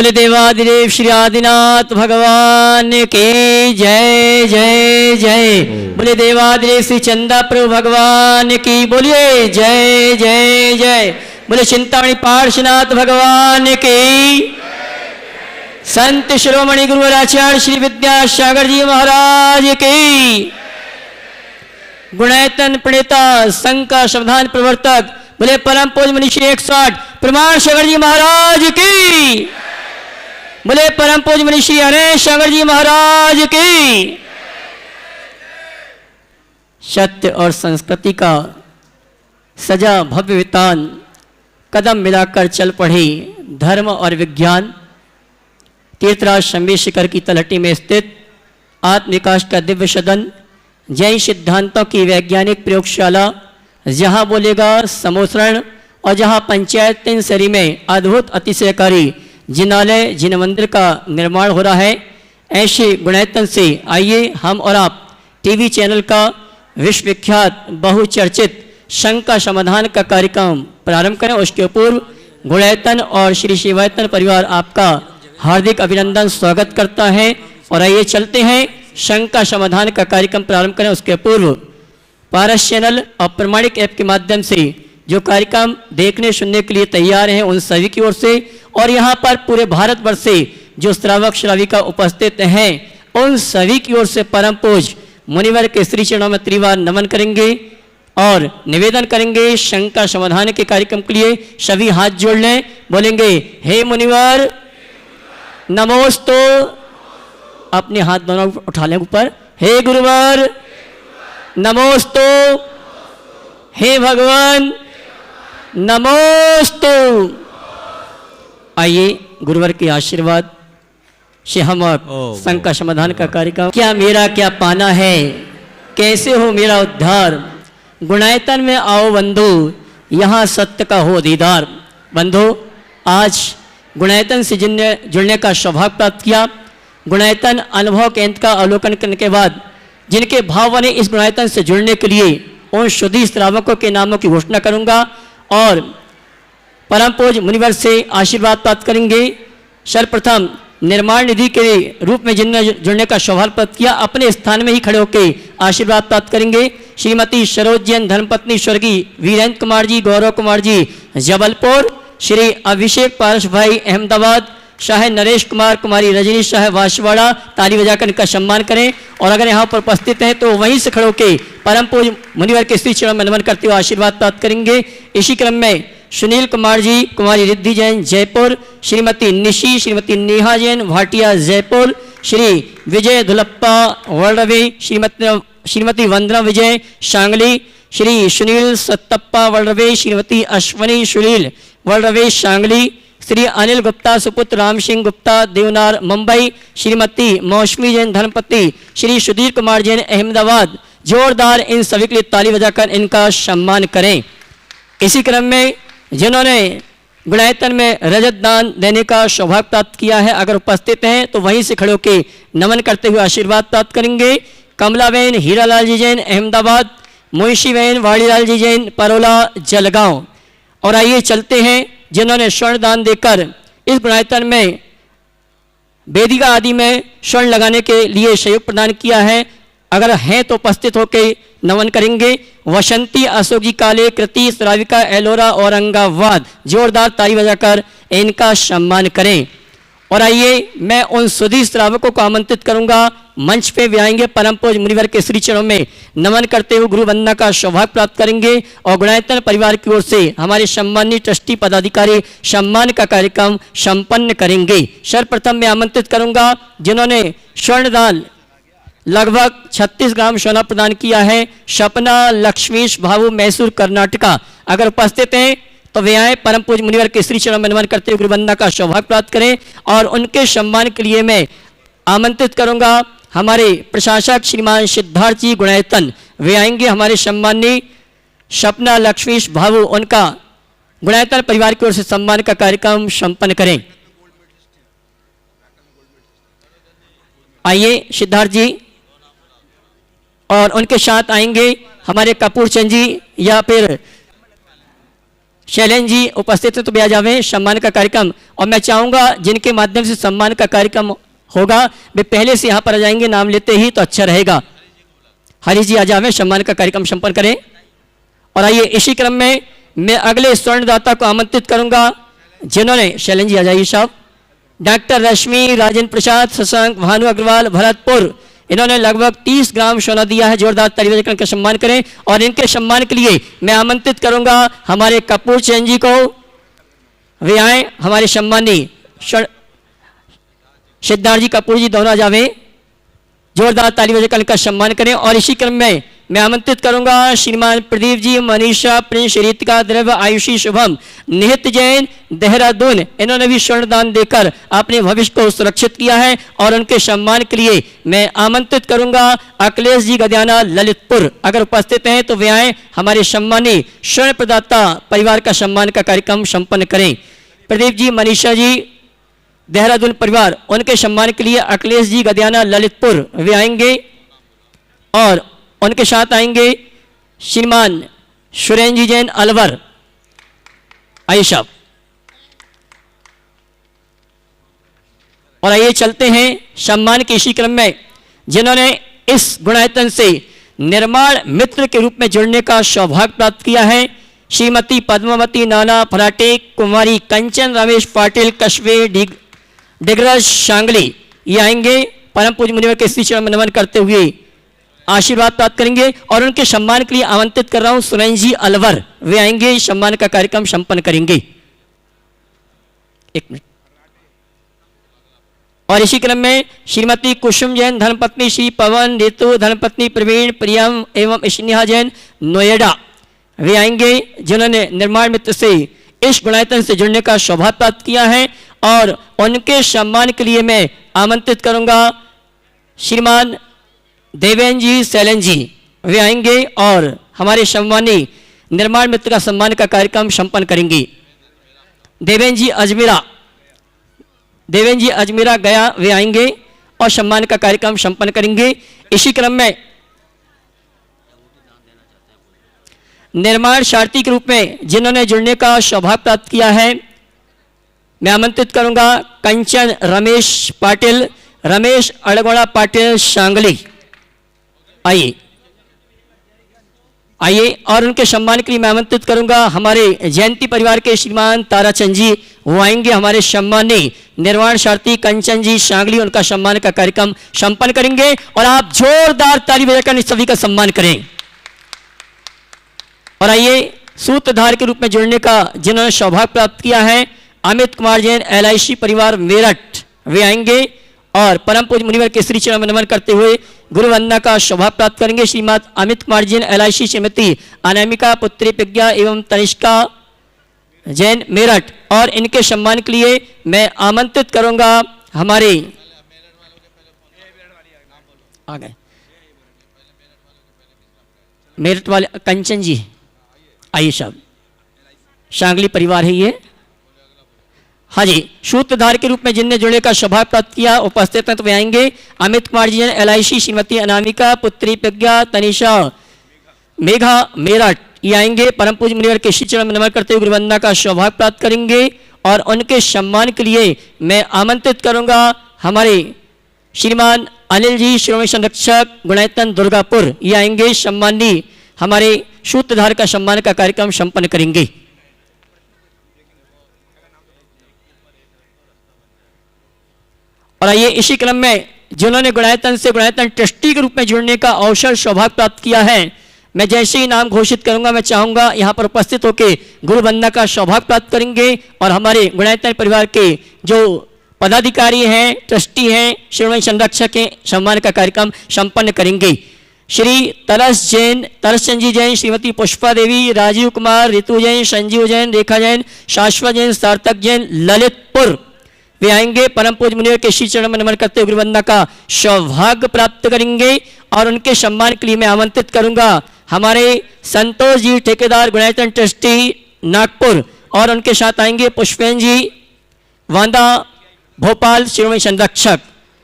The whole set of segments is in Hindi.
बोले देवादिदेव श्री आदिनाथ भगवान की जय जय जय। बोले देवादिदेव श्री चंदा प्रभु भगवान की बोलिए जय जय जय। बोले चिंतामणि पार्श्वनाथ भगवान की। संत शिरोमणि गुरुवर आचार्य श्री विद्यासागर जी महाराज की। गुणैतन प्रणेता संघ का संविधान प्रवर्तक बोले परम पूज्य मनीषी 160 प्रमाण सागर जी महाराज की। बोले परम पूज्य मनीषी अनंत सागर जी महाराज की। सत्य और संस्कृति का सजा भव्य वितान कदम मिलाकर चल पड़े धर्म और विज्ञान। तीर्थराज शंभे शिखर की तलहटी में स्थित आत्मविकास का दिव्य सदन, जैन सिद्धांतों की वैज्ञानिक प्रयोगशाला, जहां बोलेगा समोसरण और जहां पंचायत 3 शरी में अद्भुत अतिशयकारी जिनालय जिन मंदिर का निर्माण हो रहा है। ऐसे गुणैतन से आइए हम और आप टीवी चैनल का विश्वविख्यात बहुचर्चित संघ का समाधान का कार्यक्रम प्रारंभ करें। उसके पूर्व गुणैतन और श्री शिवायतन परिवार आपका हार्दिक अभिनंदन स्वागत करता है। और आइए चलते हैं संघ का समाधान का कार्यक्रम प्रारंभ करें। उसके पूर्व पारस चैनल और प्रमाणिक ऐप के माध्यम से जो कार्यक्रम देखने सुनने के लिए तैयार हैं उन सभी की ओर से, और यहाँ पर पूरे भारतवर्ष से जो श्रावक श्राविका उपस्थित हैं उन सभी की ओर से परम पूज्य मुनिवर के श्री चरणों में त्रिवार नमन करेंगे और निवेदन करेंगे संघ का समाधान के कार्यक्रम के लिए सभी हाथ जोड़ लें। बोलेंगे हे मुनिवर नमोस्तु। अपने हाथ दोनों उठा लें ऊपर। हे गुरुवर नमोस्तु। हे भगवान नमोस्तु। आइए गुरुवर के आशीर्वाद से हम संघ का समाधान का कार्यक्रम। क्या मेरा क्या पाना है, कैसे हो मेरा उद्धार। गुणायतन में आओ बंधु, यहाँ सत्य का हो दीदार। बंधु आज गुणायतन से जुड़ने का सौभाग्य प्राप्त किया। गुणायतन अनुभव केंद्र का अवलोकन करने के बाद जिनके भाव बने इस गुणायतन से जुड़ने के लिए उन शुद्धि श्रावकों के नामों की घोषणा करूंगा और परम पूज्य मुनिवर से आशीर्वाद प्राप्त करेंगे। सर्वप्रथम निर्माण निधि के रूप में जिनने जुड़ने का सौभाग्य प्राप्त किया अपने स्थान में ही खड़े होकर आशीर्वाद प्राप्त करेंगे। श्रीमती सरोज जैन धर्मपत्नी स्वर्गीय वीरेंद्र कुमार जी, गौरव कुमार जी जबलपुर, श्री अभिषेक पारस भाई अहमदाबाद, शाह नरेश कुमार कुमारी रजनी शाह वाशवाड़ा। ताली बजाकर इनका सम्मान करें। और अगर यहाँ पर उपस्थित हैं तो वहीं से खड़े होकर परम पूज्य मुनिवर के श्री चरणों में नमन करते हुए आशीर्वाद प्राप्त करेंगे। इसी क्रम में सुनील कुमार जी, कुमारी रिद्धि जैन जयपुर, श्रीमती निशी, श्रीमती नेहा जैन भाटिया जयपुर, श्री विजय धुलप्पा वर्डवे, श्रीमती वंदना विजय सांगली, श्री सुनील सत्तप्पा वर्डवे, श्रीमती अश्वनी सुनील वर्डवे सांगली, श्री अनिल गुप्ता सुपुत्र राम सिंह गुप्ता देवनार मुंबई, श्रीमती मौसमी जैन धर्मपति, श्री सुधीर कुमार जैन अहमदाबाद। जोरदार इन सभी के लिए ताली बजाकर इनका सम्मान करें। इसी क्रम में जिन्होंने गुणायतन में रजत दान देने का सौभाग्य प्राप्त किया है अगर उपस्थित हैं तो वहीं से खड़े होकर नमन करते हुए आशीर्वाद प्राप्त करेंगे। कमलाबेन हीरालाल जी जैन अहमदाबाद, मुंशीबेन वाड़ीलाल जी जैन परोला जलगांव। और आइए चलते हैं जिन्होंने स्वर्ण दान देकर इस गुणायतन में वेदिका आदि में स्वर्ण लगाने के लिए सहयोग प्रदान किया है अगर हैं तो उपस्थित होकर नमन करेंगे। वसंती अशोक जी काले, कृति श्राविका एलोरा औरंगाबाद। जोरदार ताली बजाकर इनका सम्मान करें। और आइए मैं उन सुधी श्रावकों को आमंत्रित करूंगा मंच पे भी आएंगे। परम पूज्य मुनिवर के श्री चरणों में नमन करते हुए गुरु वंदना का सौभाग्य प्राप्त करेंगे और गुणायतन परिवार की ओर से हमारे सम्मानित ट्रस्टी पदाधिकारी सम्मान का कार्यक्रम संपन्न करेंगे। सर्वप्रथम मैं आमंत्रित करूंगा जिन्होंने स्वर्णदान लगभग 36 ग्राम सोना प्रदान किया है, सपना लक्ष्मीश भावु मैसूर कर्नाटका। अगर उपस्थित हैं तो वे आए परम पूज्य मुनिवर के श्री चरणों में नमन करते हुए गुरुवंदना का सौभाग्य प्राप्त करें। और उनके सम्मान के लिए मैं आमंत्रित करूंगा हमारे प्रशासक श्रीमान सिद्धार्थ जी गुणायतन। वे आएंगे हमारे सम्माननीय सपना लक्ष्मीश भावु, उनका गुणायतन परिवार की ओर से सम्मान का कार्यक्रम संपन्न करें। आइए सिद्धार्थ जी और उनके साथ आएंगे हमारे कपूर चंद जी या फिर शैलेंद्र जी उपस्थित हैं तो भी आ जावें सम्मान का कार्यक्रम। और मैं चाहूँगा जिनके माध्यम से सम्मान का कार्यक्रम होगा वे पहले से यहाँ पर आ जाएंगे, नाम लेते ही तो अच्छा रहेगा। हरी जी आ जावें, सम्मान का कार्यक्रम संपन्न करें। और आइए इसी क्रम में मैं अगले स्वर्णदाता को आमंत्रित करूंगा जिन्होंने, शैलेंद्र जी आ जाइए साहब, डॉक्टर रश्मि राजेंद्र प्रसाद शशांक भानु अग्रवाल भरतपुर, इन्होंने लगभग 30 ग्राम सोना दिया है। जोरदार ताली बजाकर इनका सम्मान करें। और इनके सम्मान के लिए मैं आमंत्रित करूंगा हमारे कपूर चंद जी को, वे आए। हमारे सम्मानी सिद्धार्थ जी कपूर जी दोनों आ जावे, जोरदार ताली बजाकर इनका सम्मान करें। और इसी क्रम में मैं आमंत्रित करूंगा श्रीमान प्रदीप जी, मनीषा, प्रिंस, रीतिका, द्रव्य, आयुषी, शुभम, निहित जैन देहरादून, इन्होंने भी स्वर्ण दान देकर अपने भविष्य को सुरक्षित किया है। और उनके सम्मान के लिए मैं आमंत्रित करूंगा अखिलेश जी गदियाना ललितपुर, अगर उपस्थित हैं तो वे आए, हमारे सम्मानी स्वर्ण प्रदाता परिवार का सम्मान का कार्यक्रम संपन्न करें। प्रदीप जी, मनीषा जी देहरादून परिवार, उनके सम्मान के लिए अखिलेश जी गदियाना ललितपुर वे आएंगे। और उनके साथ आएंगे श्रीमान सुरेंद्र जी जैन अलवर, आइए साहब। और आइए चलते हैं सम्मान के इसी क्रम में जिन्होंने इस गुणायतन से निर्माण मित्र के रूप में जुड़ने का सौभाग्य प्राप्त किया है। श्रीमती पद्मावती नाना फराटे, कुमारी कंचन रमेश पाटिल कस्बे डिगरज शांगली, ये आएंगे। परम पूज्य मुनिवर के श्री चरण में नमन करते हुए आशीर्वाद प्राप्त करेंगे। और उनके सम्मान के लिए आमंत्रित कर रहा हूं सुरेंद्र जी अलवर, वे आएंगे, सम्मान का कार्यक्रम संपन्न करेंगे। एक मिनट। और इसी क्रम में श्रीमती कुसुम जैन धर्मपत्नी श्री पवन ऋतु, धर्मपत्नी प्रवीण प्रियम एवं स्नेहा जैन नोएडा, वे आएंगे जिन्होंने निर्माण मित्र से इस गुणायतन से जुड़ने का सौभाग्य प्राप्त किया है। और उनके सम्मान के लिए मैं आमंत्रित करूंगा श्रीमान देवेंद्र जी शैलेंद्र जी, वे आएंगे और हमारे सम्मानी निर्माण मित्र का सम्मान का कार्यक्रम संपन्न करेंगे। देवेंद्र जी अजमेरा गया, वे आएंगे और सम्मान का कार्यक्रम संपन्न करेंगे। इसी क्रम में निर्माण सारथी के रूप में जिन्होंने जुड़ने का सौभाग्य प्राप्त किया है, मैं आमंत्रित करूंगा कंचन रमेश पाटिल, रमेश अड़गोड़ा पाटिल शांगली, आइए। और उनके सम्मान के लिए मैं आमंत्रित करूंगा हमारे जयंती परिवार के श्रीमान ताराचंद जी, वो आएंगे, हमारे सम्मानी निर्माण सारथी कंचन जी शांगली, उनका सम्मान का कार्यक्रम संपन्न करेंगे। और आप जोरदार ताली बजाकर सभी का सम्मान करें। और आइए सूत्रधार के रूप में जुड़ने का जिन्होंने सौभाग्य प्राप्त किया है, अमित कुमार जैन LIC परिवार मेरठ, वे आएंगे और परम पूज्य मुनिवर के श्री चरण में नमन करते हुए गुरु वंदना का सौभाग्य प्राप्त करेंगे। श्रीमद अमित कुमार जैन LIC, श्रीमती अनामिका पुत्री प्रज्ञा एवं तनिष्का जैन मेरठ। और इनके सम्मान के लिए मैं आमंत्रित करूंगा हमारे आ गए मेरठ वाले कंचन जी, आइए साहब, शांगली परिवार है ये। हाँ जी, सूत्रधार के रूप में जिनने जुड़ने का सौभाग्य प्राप्त किया उपस्थित हैं तो वे आएंगे अमित कुमार जी LIC, श्रीमती अनामिका पुत्री प्रज्ञा तनिषा मेघा मेरठ, ये आएंगे, परम पूज्य मुनिवर के श्री चरण में नमन करते हुए गुरुवंदना का सौभाग्य प्राप्त करेंगे। और उनके सम्मान के लिए मैं आमंत्रित करूंगा हमारे श्रीमान अनिल जी श्रोमणी संरक्षक गुणायतन दुर्गापुर, ये आएंगे, सम्मानी हमारे सूत्रधार का सम्मान का कार्यक्रम संपन्न करेंगे। और आइए इसी क्रम में जिन्होंने गुणायतन से गुणायतन ट्रस्टी के रूप में जुड़ने का अवसर सौभाग्य प्राप्त किया है, मैं जैसे ही नाम घोषित करूंगा मैं चाहूंगा यहाँ पर उपस्थित होकर गुरु वंदना का सौभाग्य प्राप्त करेंगे। और हमारे गुणायतन परिवार के जो पदाधिकारी हैं, ट्रस्टी हैं, श्रोमणी संरक्षक हैं, सम्मान का कार्यक्रम संपन्न करेंगे। श्री तरसचंद जी जैन, श्रीमती पुष्पा देवी, राजीव कुमार, ऋतु जैन, संजीव जैन, रेखा जैन, शाश्वत जैन, सार्थक जैन ललितपुर, वे आएंगे, परम पूज्य मुनिवर के श्री चरण में नमन करते हुए गुरुवंदना का सौभाग्य प्राप्त करेंगे। और उनके सम्मान के लिए मैं आमंत्रित करूंगा हमारे संतोष जी ठेकेदार गुणायतन ट्रस्टी नागपुर, और उनके साथ आएंगे पुष्पेन जी वांदा भोपाल श्रोमणी संरक्षक।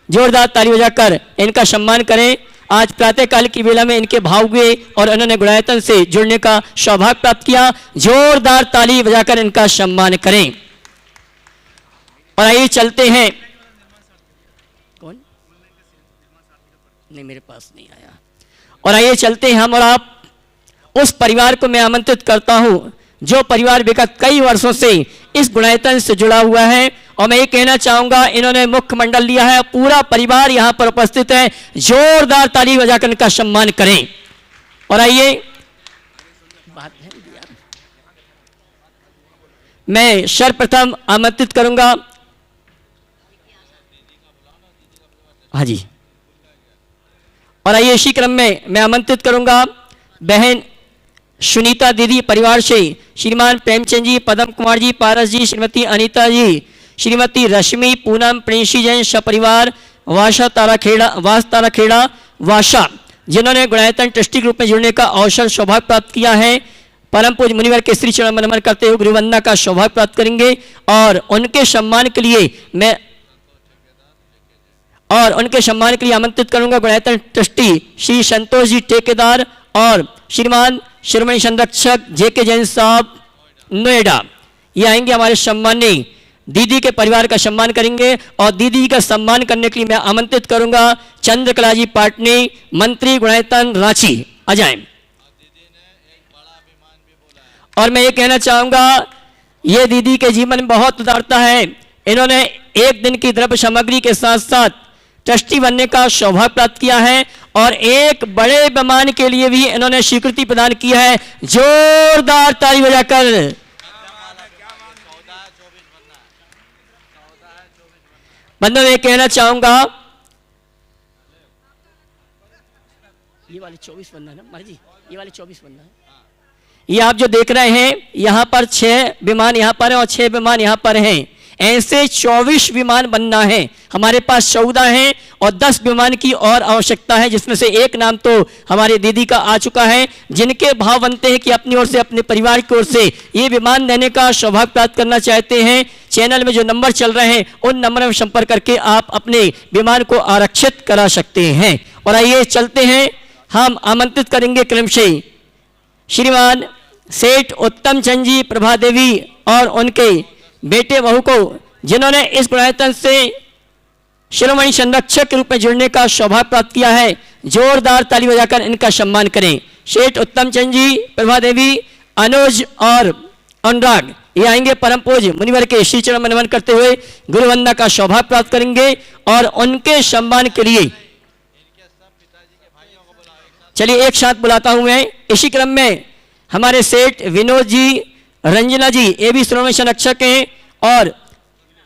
जोरदार ताली बजाकर इनका सम्मान करें। आज प्रातःकाल की वेला में इनके भाव हुए और उन्होंने गुणायतन से जुड़ने का सौभाग्य प्राप्त किया। जोरदार ताली बजाकर इनका सम्मान करें। और आइए चलते हैं, कौन नहीं, मेरे पास नहीं आया। और आइए चलते हैं हम और आप उस परिवार को मैं आमंत्रित करता हूं जो परिवार विगत कई वर्षों से इस गुणायतन से जुड़ा हुआ है। और मैं ये कहना चाहूंगा, इन्होंने मुख्य मंडल लिया है, पूरा परिवार यहां पर उपस्थित है। जोरदार ताली बजाकर इनका सम्मान करें। और आइए मैं सर्वप्रथम आमंत्रित करूंगा, हाँ जी, और आइए इसी क्रम में मैं आमंत्रित करूंगा बहन सुनीता दीदी परिवार से श्रीमान प्रेमचंद जी, पदम कुमार जी, पारस जी, श्रीमती अनीता जी, श्रीमती रश्मि, पूनम, प्रिंसी जैन सपरिवार वाशा तारा खेड़ा वाशा, जिन्होंने गुणायतन ट्रस्टी ग्रुप में जुड़ने का अवसर सौभाग्य प्राप्त किया है। परम पूज्य मुनिवर के श्री चरण में नमन करते हुए गुरुवंदना का सौभाग्य प्राप्त करेंगे। और उनके सम्मान के लिए आमंत्रित करूंगा गुणायतन ट्रस्टी श्री संतोष जी ठेकेदार और श्रीमान शिरोमणि संरक्षक जेके जैन साहब नोएडा। ये आएंगे, हमारे सम्मानी दीदी के परिवार का सम्मान करेंगे। और दीदी का सम्मान करने के लिए मैं आमंत्रित करूंगा चंद्रकला जी पाटनी, मंत्री गुणायतन रांची, आ जाएं। और मैं ये कहना चाहूंगा, ये दीदी के जीवन में बहुत उदारता है। इन्होंने एक दिन की द्रव्य सामग्री के साथ साथ ट्रस्टी बनने का सौभाग्य प्राप्त किया है और एक बड़े विमान के लिए भी इन्होंने स्वीकृति प्रदान की है। जोरदार ताली बजाकर बंधु मैं कहना चाहूंगा, ये वाले 24 बनना है ना मारी जी, ये वाले 24 बनना है। ये आप जो देख रहे हैं यहां पर 6 विमान यहां पर है और 6 विमान यहां पर हैं। ऐसे 24 विमान बनना है। हमारे पास 14 हैं और 10 विमान की और आवश्यकता है, जिसमें से एक नाम तो हमारी दीदी का आ चुका है, जिनके भाव बनते हैं कि अपनी ओर से, अपने परिवार की ओर से ये विमान देने का सौभाग्य प्राप्त करना चाहते हैं। चैनल में जो नंबर चल रहे हैं उन नंबर में संपर्क करके आप अपने विमान को आरक्षित करा सकते हैं। और आइए चलते हैं, हम आमंत्रित करेंगे क्रम से श्रीमान सेठ उत्तम चंद जी, प्रभा देवी और उनके बेटे बहू को, जिन्होंने इस गुणायतन से शिरोमणि संरक्षक के रूप में जुड़ने का सौभाग्य प्राप्त किया है। जोरदार ताली बजाकर इनका सम्मान करें। सेठ उत्तम चंद जी, प्रभा देवी, अनुज और अनुराग ये आएंगे, परम पूज्य मुनिवर के श्री चरण में नमन करते हुए गुरुवंदना का सौभाग्य प्राप्त करेंगे। और उनके सम्मान के लिए चलिए एक साथ बुलाता हूं मैं। इसी क्रम में हमारे सेठ विनोद जी, रंजना जी ये भी शिरोमणि संरक्षक हैं और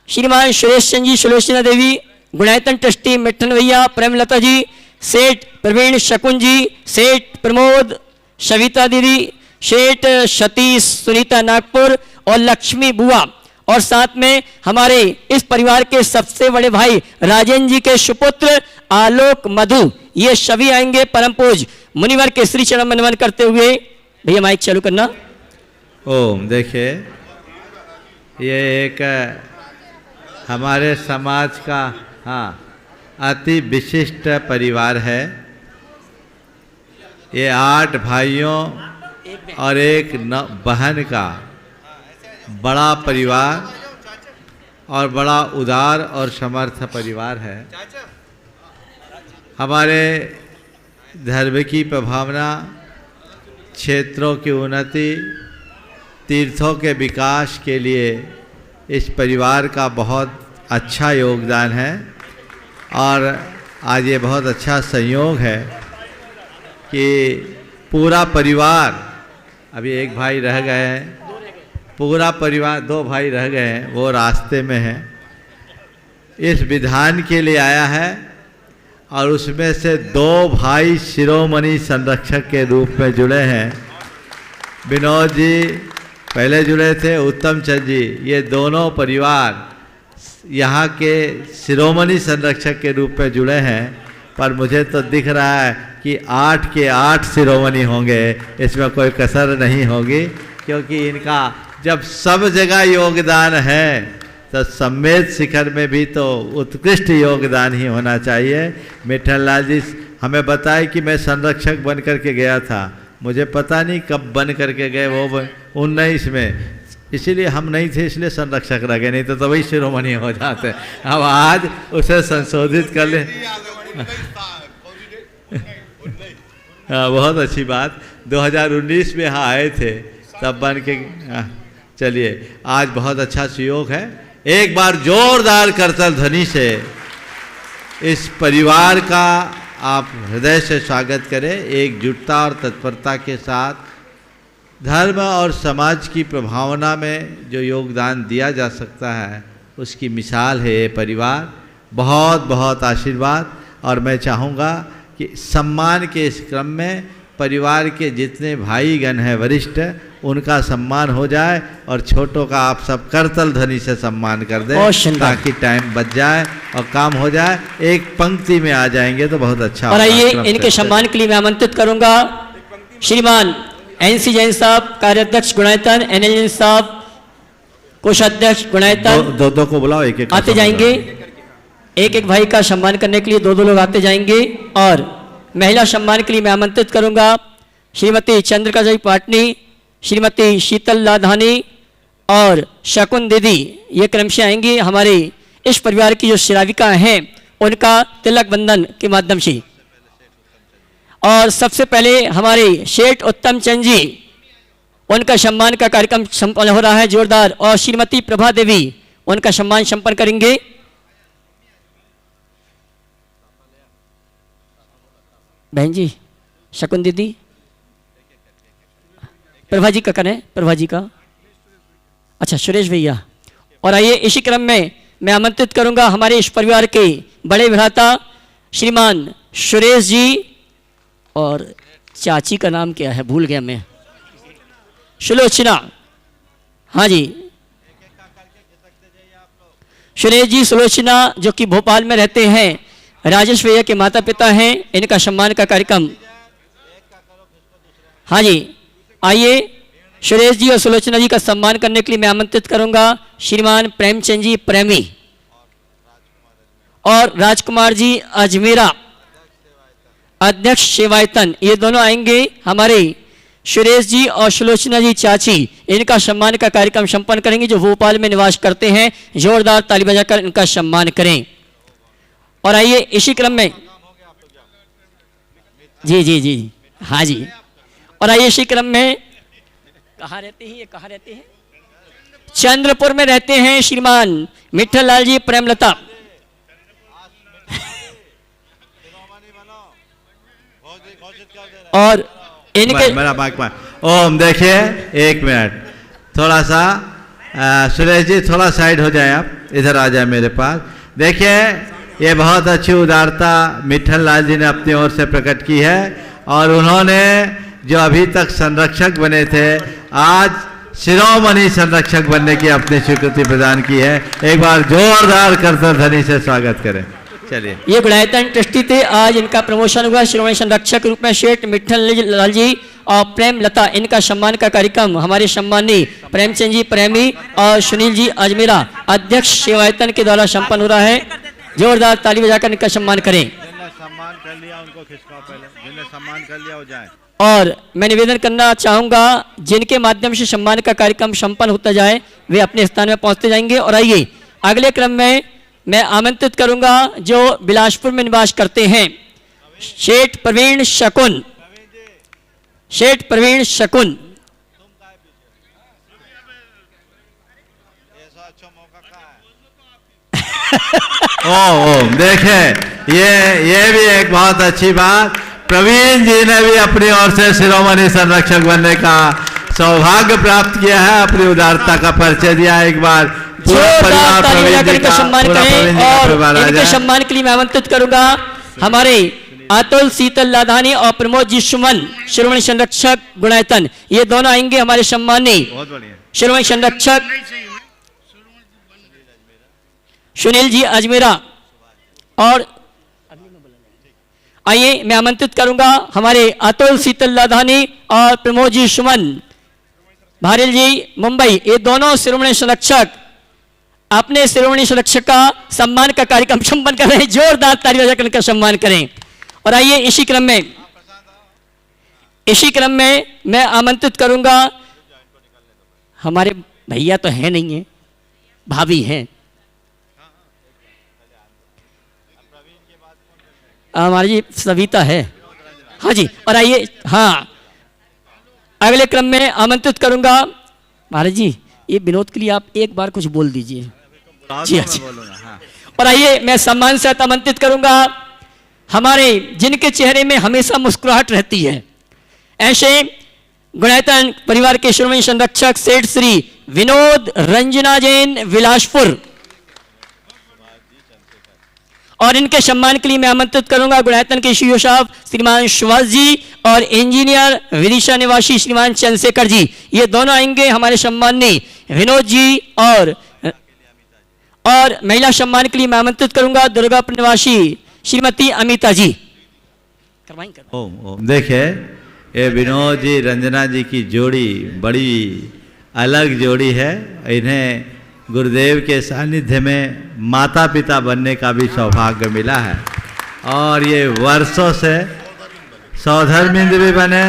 श्रीमान सुरेश चंद जी, सुलोचना देवी, गुणायतन ट्रस्टी मिठन भैया, प्रेमलता जी, सेठ प्रवीण शकुन जी, सेठ प्रमोद, सविता दीदी, सेठ सतीश, सुनीता नागपुर और लक्ष्मी बुआ, और साथ में हमारे इस परिवार के सबसे बड़े भाई राजेंद्र जी के सुपुत्र आलोक मधु, ये सभी आएंगे परम पूज्य मुनिवर के श्री चरण में नमन करते हुए। भैया माइक चालू करना। ओम, देखिए ये एक हमारे समाज का अति विशिष्ट परिवार है। ये 8 भाइयों और एक बहन का बड़ा परिवार और बड़ा उदार और समर्थ परिवार है। हमारे धर्म की प्रभावना, क्षेत्रों की उन्नति, तीर्थों के विकास के लिए इस परिवार का बहुत अच्छा योगदान है। और आज ये बहुत अच्छा संयोग है कि पूरा परिवार, अभी एक भाई रह गए हैं, पूरा परिवार 2 भाई रह गए हैं, वो रास्ते में हैं, इस विधान के लिए आया है। और उसमें से 2 भाई शिरोमणि संरक्षक के रूप में जुड़े हैं। विनोद जी पहले जुड़े थे, उत्तम चंद जी, ये दोनों परिवार यहाँ के शिरोमणि संरक्षक के रूप में जुड़े हैं। पर मुझे तो दिख रहा है कि 8 के 8 शिरोमणि होंगे, इसमें कोई कसर नहीं होगी, क्योंकि इनका जब सब जगह योगदान है तो सम्मेद शिखर में भी तो उत्कृष्ट योगदान ही होना चाहिए। मिठन लाल जी हमें बताए कि मैं संरक्षक बन करके गया था, मुझे पता नहीं कब बन करके गए वो 19 में, इसीलिए हम नहीं थे, इसलिए संरक्षक रह गए, नहीं तो तभी शिरोमणि हो जाते। अब आज उसे संशोधित कर ले। बहुत अच्छी बात, 2019 में यहाँ आए थे तब बन के। चलिए, आज बहुत अच्छा सुयोग है। एक बार जोरदार करताल ध्वनि से इस परिवार का आप हृदय से स्वागत करें, एकजुटता और तत्परता के साथ। धर्म और समाज की प्रभावना में जो योगदान दिया जा सकता है उसकी मिसाल है ये परिवार। बहुत बहुत आशीर्वाद। और मैं चाहूँगा कि सम्मान के इस क्रम में परिवार के जितने भाईगण हैं वरिष्ठ, उनका सम्मान हो जाए और छोटों का आप सब करतल ध्वनि से सम्मान कर दें ताकि टाइम बच जाए और काम हो जाए। एक पंक्ति में आ जाएंगे तो बहुत अच्छा। और आइए इनके सम्मान के लिए मैं आमंत्रित करूंगा श्रीमान NC जैन साहब, कार्याध्यक्ष गुणायतन, NL जैन साहब, कोषाध्यक्ष गुणायतन। दो को बुलाओ, एक एक आते जाएंगे। एक एक भाई का सम्मान करने के लिए दो लोग आते जाएंगे। और महिला सम्मान के लिए मैं आमंत्रित करूंगा श्रीमती चंद्रिका पाटनी, श्रीमती शीतल लाधानी और शकुन दीदी। ये क्रमशः आएंगी। हमारे इस परिवार की जो श्राविका हैं उनका तिलक बंधन के माध्यम से। और सबसे पहले हमारे शेठ उत्तम चंद जी, उनका सम्मान का कार्यक्रम संपन्न हो रहा है जोरदार। और श्रीमती प्रभा देवी, उनका सम्मान संपन्न करेंगे। बहन जी, शकुन दीदी, प्रभा जी का करें, प्रभा जी का। अच्छा, सुरेश भैया। और आइए इसी क्रम में मैं आमंत्रित करूंगा हमारे इस परिवार के बड़े भ्राता श्रीमान सुरेश जी, और चाची का नाम क्या है भूल गया मैं, सुलोचना। हाँ जी, सुरेश जी सुलोचना, जो कि भोपाल में रहते हैं, राजेश भैया के माता पिता हैं। इनका सम्मान का कार्यक्रम। हाँ जी, आइए सुरेश जी और सुलोचना जी का सम्मान करने के लिए मैं आमंत्रित करूंगा श्रीमान प्रेमचंद जी प्रेमी और राजकुमार जी अजमेरा, अध्यक्ष सेवायतन। ये दोनों आएंगे। हमारे सुरेश जी और सुलोचना जी चाची, इनका सम्मान का कार्यक्रम संपन्न करेंगे, जो भोपाल में निवास करते हैं। जोरदार ताली बजाकर इनका सम्मान करें। और आइए इसी क्रम में, जी जी जी, हाँ जी। और आइए इसी क्रम में, कहाँ रहते हैं ये, कहाँ रहते हैं? चंद्रपुर में रहते हैं श्रीमान मिट्ठल लाल जी प्रेमलता। और इनके मेरा माइक ओम, देखिए एक मिनट, थोड़ा सा सुरेश जी थोड़ा साइड हो जाए, आप इधर आ जाए मेरे पास। देखिए, ये बहुत अच्छी उदारता मिट्ठल लाल जी ने अपनी ओर से प्रकट की है। और उन्होंने जो अभी तक संरक्षक बने थे, आज शिरोमणि संरक्षक बनने की अपनी स्वीकृति प्रदान की है। एक बार जोरदार करताल ध्वनि से स्वागत करें। चलिए, ये गुणायतन ट्रस्टी थे, आज इनका प्रमोशन हुआ शिरोमणि संरक्षक के रूप में। शेठ मिट्ठल लाल जी और प्रेम लता, इनका सम्मान का कार्यक्रम हमारे सम्मानी प्रेमचंद जी प्रेमी और सुनील जी अजमेरा, अध्यक्ष सेवायतन के द्वारा संपन्न हो रहा है। जोरदार ताली बजाकर इनका सम्मान करें। जिन्होंने सम्मान कर लिया उनको खिसकाओ पहले, जिन्होंने सम्मान कर लिया हो जाए। और मैं निवेदन करना चाहूंगा, जिनके माध्यम से सम्मान का कार्यक्रम संपन्न होता जाए वे अपने स्थान में पहुंचते जाएंगे। और आइए अगले क्रम में मैं आमंत्रित करूंगा जो बिलासपुर में निवास करते हैं, शेठ प्रवीण शकुन। शेठ प्रवीण शकुन, ओम, देखे ये भी एक बहुत अच्छी बात। प्रवीण जी ने भी अपनी ओर से शिरोमणि संरक्षक बनने का सौभाग्य प्राप्त किया है, अपनी उदारता का परिचय दिया। एक बार पूरा परिवार प्रवीण जी का सम्मान करें। और इनके सम्मान के लिए मैं आमंत्रित करूंगा हमारे अतुल शीतल लाधानी और प्रमोद जी सुमन, शिरोमणि संरक्षक गुणायतन। ये दोनों आएंगे हमारे सम्मानी शिरोमणि संरक्षक सुनील जी अजमेरा। और आइए मैं आमंत्रित करूंगा हमारे अतुल शीतल लाधानी और प्रमोद जी सुमन, भारिल जी मुंबई। ये दोनों शिरोमणि संरक्षक अपने शिरोमणि संरक्षक का सम्मान का कार्यक्रम संपन्न कर रहे हैं। जोरदार ताली बजाकर इनका सम्मान करें। और आइए इसी क्रम में मैं आमंत्रित करूंगा, हमारे भैया तो हैं नहीं है, भाभी हैं, हमारी जी सविता है, हाँ जी। और आइए, हाँ, अगले क्रम में आमंत्रित करूंगा महाराज जी, ये विनोद के लिए आप एक बार कुछ बोल दीजिए। जी अच्छा। और आइए मैं सम्मान से आमंत्रित करूंगा हमारे जिनके चेहरे में हमेशा मुस्कुराहट रहती है, ऐसे गुणायतन परिवार के शिरोमणि संरक्षक सेठ श्री विनोद रंजना जैन विलासपुर, और इनके सम्मान के लिए मैं आमंत्रित करूंगा गुणायतन के सीईओ साहब श्रीमान सुभाष जी और इंजीनियर विदिशा निवासी श्रीमान चंद्रशेखर जी। ये दोनों आएंगे हमारे सम्माननीय विनोद जी। और महिला सम्मान के लिए मैं आमंत्रित करूंगा दुर्गापुर निवासी श्रीमती अमिता जी। देखिए, ये विनोद जी रंजना जी की जोड़ी बड़ी अलग जोड़ी है। इन्हें गुरुदेव के सानिध्य में माता पिता बनने का भी सौभाग्य मिला है, और ये वर्षों से सौधर्मिंद भी बने,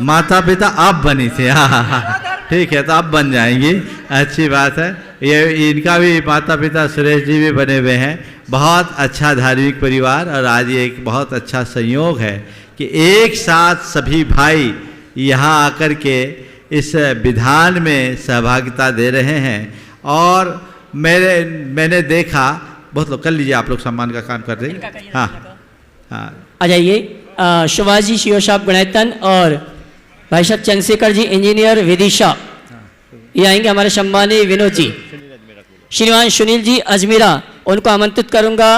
माता पिता अब बनी थी। हाँ, ठीक है, तो अब बन जाएंगी, अच्छी बात है। ये इनका भी माता पिता सुरेश जी भी बने हुए हैं। बहुत अच्छा धार्मिक परिवार, और आज ये एक बहुत अच्छा संयोग है कि एक साथ सभी भाई यहाँ आकर के इस विधान में सहभागिता दे रहे हैं। और मैंने देखा, बहुत लोग, कर लीजिए आप लोग सम्मान का काम कर रहे हैं। हाँ हाँ, आ जाइए। सुभाष जी सीईओ साहब गुणायतन और भाई साहब चंद्रशेखर जी इंजीनियर विदिशा, ये आएंगे हमारे सम्मानीय विनोद जी। श्रीमान सुनील जी अजमेरा, उनको आमंत्रित करूंगा।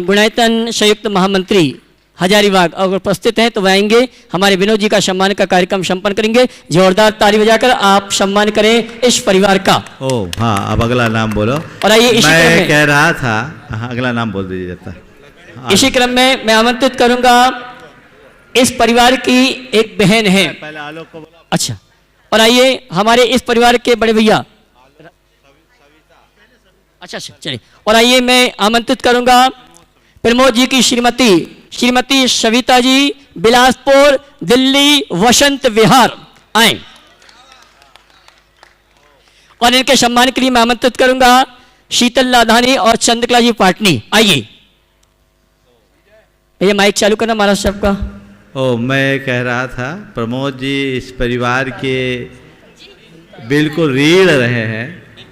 गुणायतन संयुक्त महामंत्री हजारीबाग अगर उपस्थित हैं तो वह आएंगे, हमारे विनोद जी का सम्मान का कार्यक्रम संपन्न करेंगे। जोरदार ताली बजाकर आप सम्मान करें इस परिवार का। ओ हाँ, अब अगला नाम बोलो। और आइए इसी क्रम में, कह रहा था, हाँ, अगला नाम बोल दीजिए जब तक। इसी क्रम में मैं आमंत्रित करूंगा इस परिवार की एक बहन है। पहले आलोक को। अच्छा, और आइए हमारे इस परिवार के बड़े भैया। अच्छा चलिए। और आइए मैं आमंत्रित करूंगा प्रमोद जी की श्रीमती सविता जी, बिलासपुर दिल्ली वसंत विहार आए। और इनके सम्मान के लिए मैं आमंत्रित करूंगा शीतल लाधानी और चंद्रकला जी पाटनी। आइए भैया, माइक चालू करना महाराज साहब का। मैं कह रहा था, प्रमोद जी इस परिवार के बिल्कुल रीढ़ रहे हैं,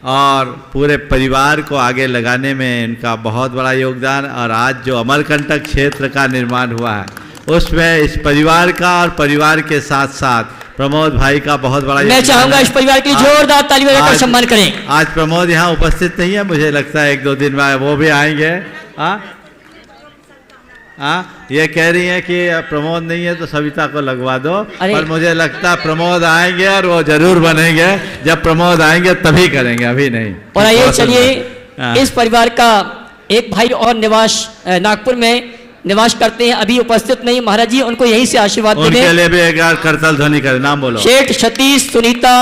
और पूरे परिवार को आगे लगाने में इनका बहुत बड़ा योगदान। और आज जो अमरकंटक क्षेत्र का निर्माण हुआ है, उसमें इस परिवार का और परिवार के साथ साथ प्रमोद भाई का बहुत बड़ा मैं चाहूंगा इस परिवार के लिए जोरदार ताली बजाकर सम्मान करें। आज प्रमोद यहाँ उपस्थित नहीं है, मुझे लगता है 1-2 दिन में वो भी आएंगे। ये कह रही है कि प्रमोद नहीं है तो सविता को लगवा दो, पर मुझे लगता है प्रमोद आएंगे और वो जरूर बनेंगे। जब प्रमोद आएंगे तभी करेंगे, अभी नहीं। और आइए चलिए, इस परिवार का एक भाई और निवास नागपुर में निवास करते हैं, अभी उपस्थित नहीं महाराज जी, उनको यहीं से आशीर्वाद दें। उनके लिए भी एक बार करताल ध्वनि करें, नाम बोलो। शेठ सतीश सुनीता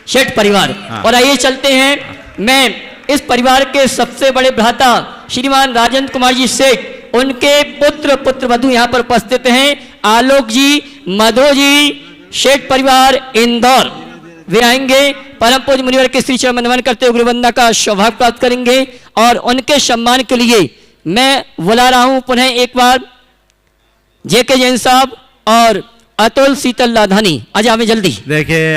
शेठ परिवार। और आइए चलते हैं, मैं इस परिवार के सबसे बड़े भ्राता श्रीमान राजेंद्र कुमार जी सेठ, उनके पुत्र वधु यहाँ पर उपस्थित हैं। आलोक जी, मधु जी, शेठ परिवार इंदौर, वे आएंगे। परम पूज्य मुनिवर के श्री चरण में नमन करते हुए गुरुवंदना का सौभाग्य प्राप्त करेंगे। और उनके सम्मान के लिए मैं बुला रहा हूं पुनः एक बार जेके जैन साहब और अतुल शीतल लाधानी। आज हमें जल्दी देखिए,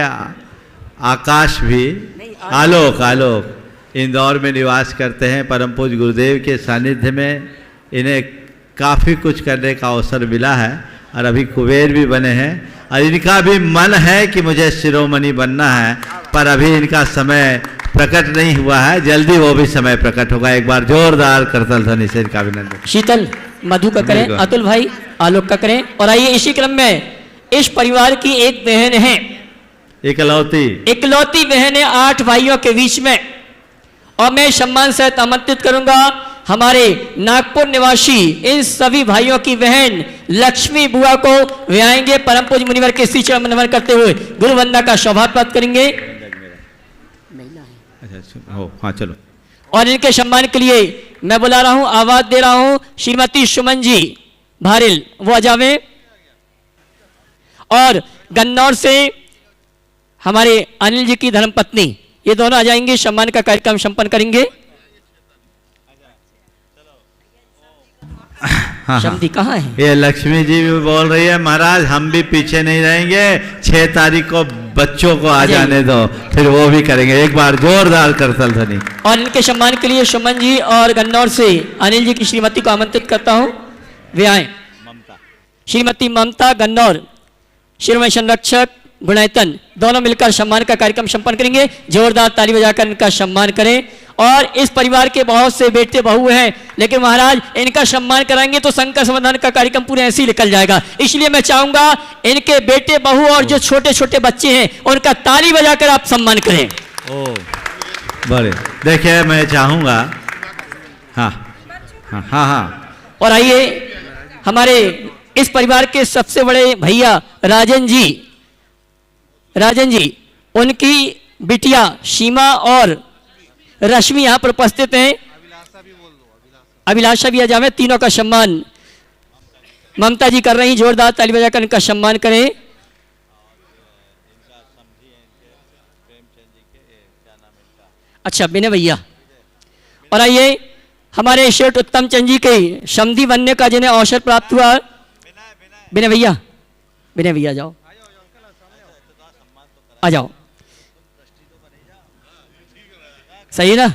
आकाश भी, आलोक इंदौर में निवास करते हैं। परम पूज्य गुरुदेव के सानिध्य में इन्हें काफ़ी कुछ करने का अवसर मिला है, और अभी कुबेर भी बने हैं। और इनका भी मन है कि मुझे शिरोमणि बनना है, पर अभी इनका समय प्रकट नहीं हुआ है, जल्दी वो भी समय प्रकट होगा। एक बार जोरदार करताल ध्वनि से इनका अभिनंदन। शीतल मधु का करें, अतुल भाई आलोक का करें। और आइए इसी क्रम में इस परिवार की एक बहन है, इकलौती बहन है 8 भाइयों के बीच में, और मैं सम्मान से आमंत्रित करूंगा हमारे नागपुर निवासी इन सभी भाइयों की बहन लक्ष्मी बुआ को। वे आएंगे, परम पूज्य मुनिवर के श्री चरण में नमन करते हुए गुरु वंदना का सौभाग्य प्राप्त करेंगे। हाँ चलो। और इनके सम्मान के लिए मैं बुला रहा हूं, आवाज दे रहा हूं, श्रीमती सुमन जी भारिल वो आ जावे। और गन्नौर से हमारे अनिल जी की धर्मपत्नी, ये दोनों आ जाएंगे, सम्मान का कार्यक्रम संपन्न करेंगे। हाँ, शब्दी कहाँ है? ये लक्ष्मी जी भी बोल रही है महाराज हम भी पीछे नहीं रहेंगे, 6 तारीख को बच्चों को आ जाने दो, फिर वो भी करेंगे। एक बार जोरदार करतल ध्वनि। और इनके सम्मान के लिए सुमन जी और गन्नौर से अनिल जी की श्रीमती को आमंत्रित करता हूं, वे आए। श्रीमती ममता गन्नौर, शिरोमणि संरक्षक गुणायतन, दोनों मिलकर सम्मान का कार्यक्रम संपन्न करेंगे। जोरदार ताली बजाकर इनका सम्मान करें। और इस परिवार के बहुत से बेटे बहू हैं, लेकिन महाराज इनका सम्मान कराएंगे तो संकट समाधान का कार्यक्रम पूरे ऐसे ही निकल जाएगा। इसलिए मैं चाहूंगा इनके बेटे बहू और जो छोटे छोटे बच्चे हैं उनका ताली बजाकर आप सम्मान करें। ओ बड़े देखिए, मैं चाहूंगा। हाँ हाँ हाँ हाँ। और आइए हमारे इस परिवार के सबसे बड़े भैया राजन जी, उनकी बिटिया सीमा और रश्मि यहाँ पर उपस्थित हैं। अभिलाषा भी आ जावे। तीनों का सम्मान ममता जी कर रही, जोरदार ताली बजाकर इनका सम्मान करें। अच्छा विनय भैया। और आइए हमारे शेठ उत्तम चंद जी के समधी बनने का जिन्हें अवसर प्राप्त हुआ, विनय भैया जाओ, आ जाओ, सही ना।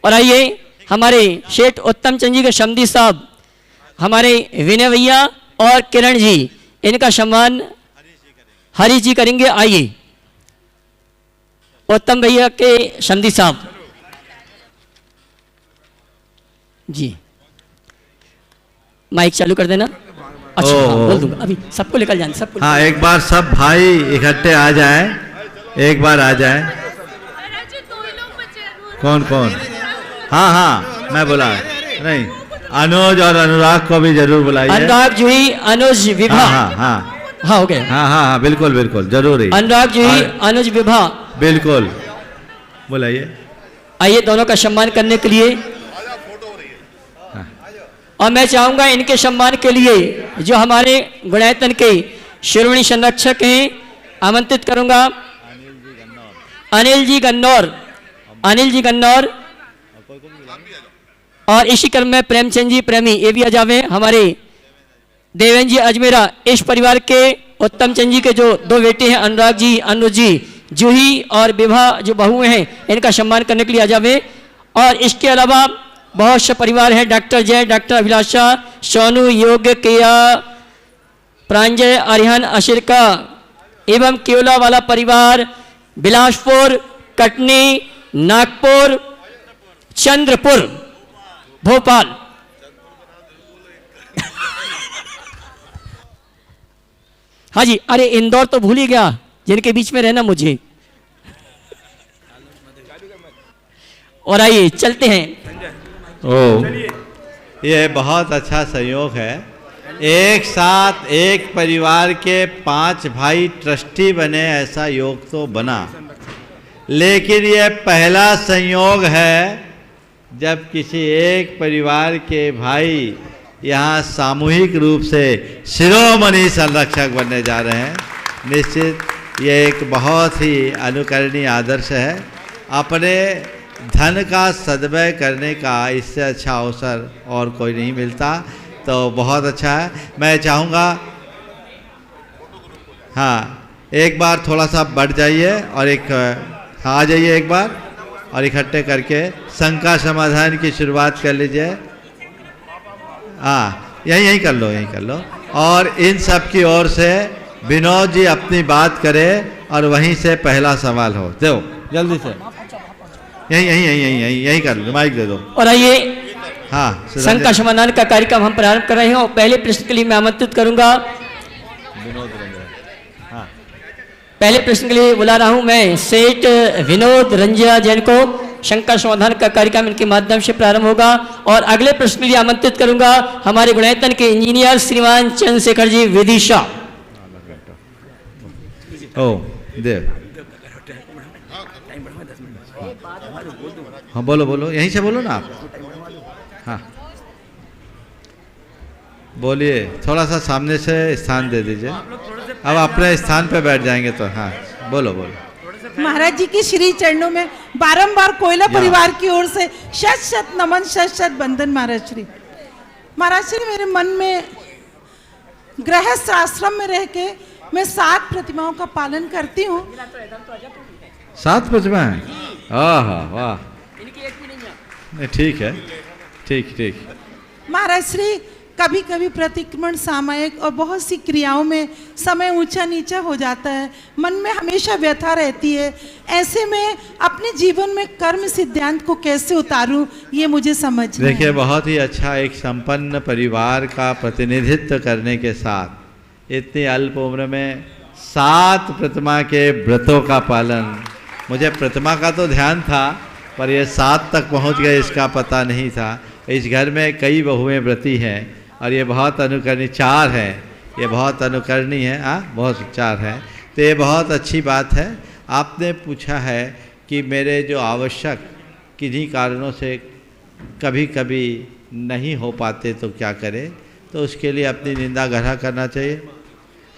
और आइए हमारे शेठ उत्तम चंद जी के समधी साहब हमारे विनय भैया और किरण जी, इनका सम्मान हरीश जी करेंगे। आइए उत्तम भैया के समधी साहब जी, माइक चालू कर देना। अच्छा हाँ, बोल दूंगा अभी, सबको लेकर जाना, सबको। हाँ एक बार सब भाई इकट्ठे आ जाए, एक बार आ जाए। कौन कौन? हाँ हाँ मैं बुला नहीं, अनुज और अनुराग को भी जरूर बुलाइए। अनुराग जूही, अनुज विभा। हाँ हाँ हाँ हो गए। हाँ हाँ हाँ बिल्कुल बिल्कुल जरूर ही। अनुराग जूही, अनुज विभा बिल्कुल बुलाइए। आइए दोनों का सम्मान करने के लिए। और मैं चाहूंगा इनके सम्मान के लिए जो हमारे गुणायतन के शिरोमणि संरक्षक हैं, आमंत्रित करूंगा अनिल जी गन्नौर। और इसी क्रम में प्रेमचंद जी प्रेमी, ये भी आ जावे। हमारे देवेंद्र जी अजमेरा, इस परिवार के उत्तम चंद जी के जो 2 बेटे हैं, अनुराग जी, अनुज जी, जूही और विभा जो बहुएं हैं, इनका सम्मान करने के लिए आ जावे। और इसके अलावा बहुत से परिवार हैं, डॉक्टर जय, डॉक्टर अभिलाषा, सोनू, योग्य, किया, प्रांजय, अरिहन, अशिरका एवं केवला वाला परिवार, बिलासपुर, कटनी, नागपुर, चंद्रपुर, भोपाल। हाँ जी, अरे इंदौर तो भूल ही गया, जिनके बीच में रहना मुझे। और आइए चलते हैं। ये बहुत अच्छा संयोग है, एक साथ एक परिवार के 5 भाई ट्रस्टी बने, ऐसा योग तो बना, लेकिन ये पहला संयोग है जब किसी एक परिवार के भाई यहाँ सामूहिक रूप से शिरोमणि संरक्षक बनने जा रहे हैं। निश्चित ये एक बहुत ही अनुकरणीय आदर्श है। अपने धन का सद्व्यय करने का इससे अच्छा अवसर और कोई नहीं मिलता, तो बहुत अच्छा है। मैं चाहूँगा हाँ एक बार थोड़ा सा बढ़ जाइए और एक आ जाइए एक बार, और इकट्ठे करके शंका समाधान की शुरुआत कर लीजिए। हाँ यहीं कर लो। और इन सब की ओर से विनोद जी अपनी बात करें और वहीं से पहला सवाल हो। दो जल्दी से, यहीं कर लो, माइक दे दो। और आइए हाँ शंका समाधान का कार्यक्रम हम प्रारंभ कर रहे हैं। और पहले प्रश्न के लिए मैं आमंत्रित करूंगा, पहले प्रश्न के लिए बुला रहा हूं मैं सेठ विनोद रंजिया जैन को। शंका समाधान का कार्यक्रम इनके माध्यम से प्रारंभ होगा। और अगले प्रश्न के लिए आमंत्रित करूंगा हमारे गुणायतन के इंजीनियर श्रीमान चंद्रशेखर जी विदिशा। ओ देव हाँ बोलो बोलो, यहीं से बोलो ना आप। हाँ बोलिए, थोड़ा सा सामने से स्थान दे दीजिए, अब अपने स्थान पे बैठ जाएंगे तो। हाँ बोलो बोलो। महाराज जी के श्री चरणों में बारंबार कोयला परिवार की ओर से शत शत नमन, शत शत बंदन। महाराज श्री मेरे मन में गृहस्थ आश्रम में रह के मैं 7 प्रतिमाओं का पालन करती हूँ। 7 प्रतिमा है? वाह, ठीक है, ठीक ठीक। महाराज श्री कभी कभी प्रतिक्रमण, सामायिक और बहुत सी क्रियाओं में समय ऊंचा नीचा हो जाता है, मन में हमेशा व्यथा रहती है। ऐसे में अपने जीवन में कर्म सिद्धांत को कैसे उतारूं, ये मुझे समझ नहीं। देखिए, बहुत ही अच्छा, एक संपन्न परिवार का प्रतिनिधित्व करने के साथ इतनी अल्प उम्र में 7 प्रतिमा के व्रतों का पालन। मुझे प्रतिमा का तो ध्यान था, पर ये 7 तक पहुंच गए इसका पता नहीं था। इस घर में कई बहुएं व्रती हैं और ये बहुत अनुकरणीय, 4 हैं, ये बहुत अनुकरणीय है। बहुत 4 हैं, तो ये बहुत अच्छी बात है। आपने पूछा है कि मेरे जो आवश्यक किन्हीं कारणों से कभी कभी नहीं हो पाते तो क्या करें, तो उसके लिए अपनी निंदा गढ़ा करना चाहिए।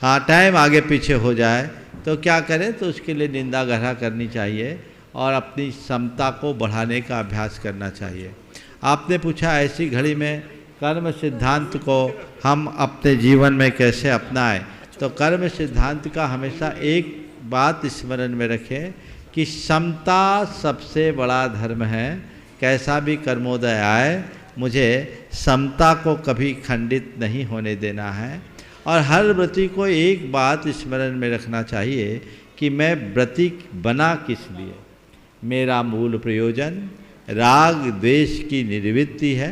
हाँ, टाइम आगे पीछे हो जाए तो क्या करें, तो उसके लिए निंदा गढ़ा करनी चाहिए और अपनी क्षमता को बढ़ाने का अभ्यास करना चाहिए। आपने पूछा ऐसी घड़ी में कर्म सिद्धांत को हम अपने जीवन में कैसे अपनाएं, तो कर्म सिद्धांत का हमेशा एक बात स्मरण में रखें कि समता सबसे बड़ा धर्म है। कैसा भी कर्मोदय आए, मुझे समता को कभी खंडित नहीं होने देना है। और हर व्रती को एक बात स्मरण में रखना चाहिए कि मैं व्रती बना किस लिए। मेरा मूल प्रयोजन राग द्वेष की निवृत्ति है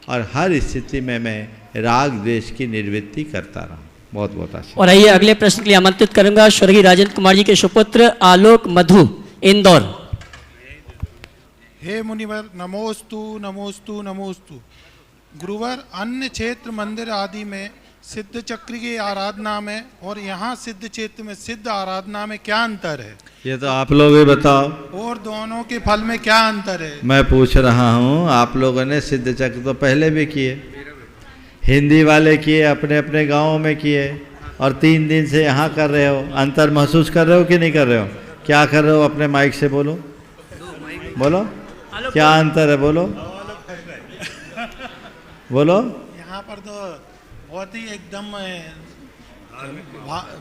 और हर स्थिति में मैं राग द्वेष की निवृत्ति करता रहा। बहुत बहुत आशीर्वाद। और आइए अगले प्रश्न के लिए आमंत्रित करूंगा स्वर्गीय राजेंद्र कुमार जी के सुपुत्र आलोक मधु, इंदौर। हे मुनिवर, नमोस्तु नमोस्तु नमोस्तु। गुरुवर, अन्य क्षेत्र मंदिर आदि में सिद्ध चक्र की आराधना में और यहाँ सिद्ध क्षेत्र में सिद्ध आराधना में क्या अंतर है? ये तो आप लोग ही बताओ। और दोनों के फल में क्या अंतर है? मैं पूछ रहा हूँ, आप लोगों ने सिद्ध चक्र तो पहले भी किए, हिंदी वाले किए, अपने अपने गाँवों में किए, और 3 दिन से यहाँ कर रहे हो। अंतर महसूस कर रहे हो कि नहीं कर रहे हो? क्या कर रहे हो? अपने माइक से बोलो, बोलो क्या अंतर है, बोलो बोलो। यहाँ पर तो बहुत ही एकदम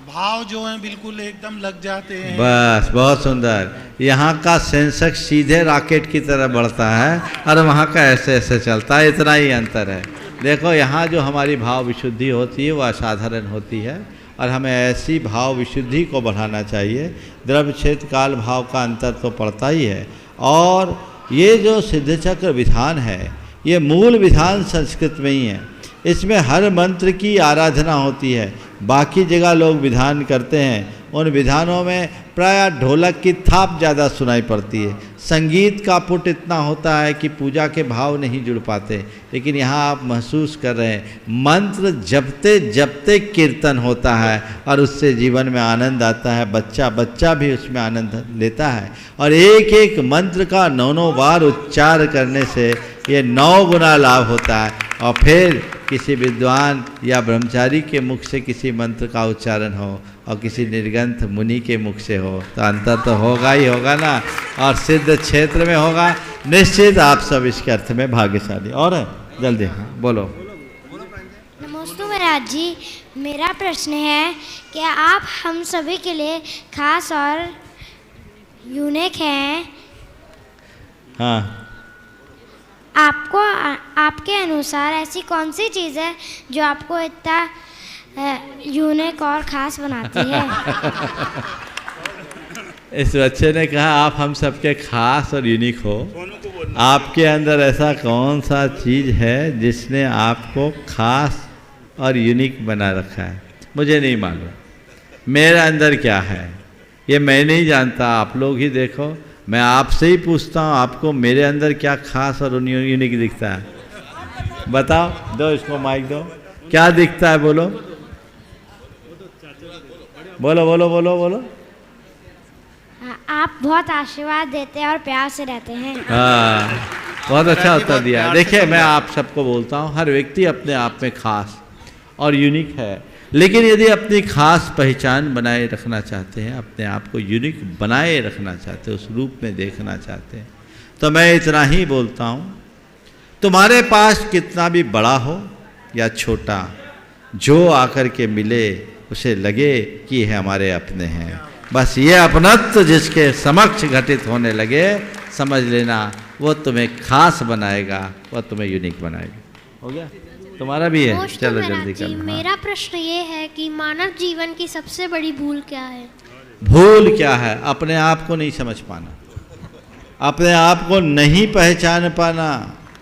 भाव जो है बिल्कुल एकदम लग जाते हैं। बस, बहुत सुंदर। यहाँ का सेंसेक्स सीधे रॉकेट की तरह बढ़ता है और वहाँ का ऐसे ऐसे चलता है, इतना ही अंतर है। देखो, यहाँ जो हमारी भाव विशुद्धि होती है वो असाधारण होती है और हमें ऐसी भाव विशुद्धि को बढ़ाना चाहिए। द्रव्य क्षेत्र काल भाव का अंतर तो पड़ता ही है। और ये जो सिद्ध चक्र विधान है, ये मूल विधान संस्कृत में ही है। इसमें हर मंत्र की आराधना होती है। बाकी जगह लोग विधान करते हैं, उन विधानों में प्रायः ढोलक की थाप ज़्यादा सुनाई पड़ती है, संगीत का पुट इतना होता है कि पूजा के भाव नहीं जुड़ पाते। लेकिन यहाँ आप महसूस कर रहे हैं, मंत्र जपते जपते कीर्तन होता है और उससे जीवन में आनंद आता है। बच्चा भी उसमें आनंद लेता है। और एक एक मंत्र का 9 बार उच्चार करने से ये 9 गुना लाभ होता है। और फिर किसी विद्वान या ब्रह्मचारी के मुख से किसी मंत्र का उच्चारण हो और किसी निर्गंथ मुनि के मुख से हो, तो अंतर तो होगा ही होगा ना। और सिद्ध क्षेत्र में होगा निश्चित। आप सब इसके अर्थ में भाग्यशाली। और जल्दी हाँ बोलो। नमस्ते महाराज जी, मेरा प्रश्न है कि आप हम सभी के लिए खास और यूनिक हैं। हाँ, आपके अनुसार ऐसी कौन सी चीज़ है जो आपको इतना यूनिक और ख़ास बनाती है? इस बच्चे ने कहा आप हम सबके खास और यूनिक हो। आपके अंदर ऐसा कौन सा चीज़ है जिसने आपको खास और यूनिक बना रखा है? मुझे नहीं मालूम मेरे अंदर क्या है, ये मैं नहीं जानता। आप लोग ही देखो। मैं आपसे ही पूछता हूँ, आपको मेरे अंदर क्या खास और यूनिक दिखता है? बताओ, दो इसको माइक दो। क्या दिखता है? बोलो बोलो बोलो बोलो बोलो। आप बहुत आशीर्वाद देते हैं और प्यार से रहते हैं। हाँ, बहुत अच्छा उत्तर दिया। देखिए, मैं आप सबको बोलता हूँ, हर व्यक्ति अपने आप में खास और यूनिक है, लेकिन यदि अपनी खास पहचान बनाए रखना चाहते हैं, अपने आप को यूनिक बनाए रखना चाहते हैं, उस रूप में देखना चाहते हैं, तो मैं इतना ही बोलता हूँ, तुम्हारे पास कितना भी बड़ा हो या छोटा, जो आकर के मिले उसे लगे कि ये हमारे अपने हैं। बस ये अपनत्व जिसके समक्ष घटित होने लगे, समझ लेना वो तुम्हें खास बनाएगा, वो तुम्हें यूनिक बनाएगा। हो गया? तुम्हारा भी है, चलो जल्दी कर। मेरा प्रश्न ये है कि मानव जीवन की सबसे बड़ी भूल क्या है? भूल क्या है? अपने आप को नहीं समझ पाना, अपने आप को नहीं पहचान पाना,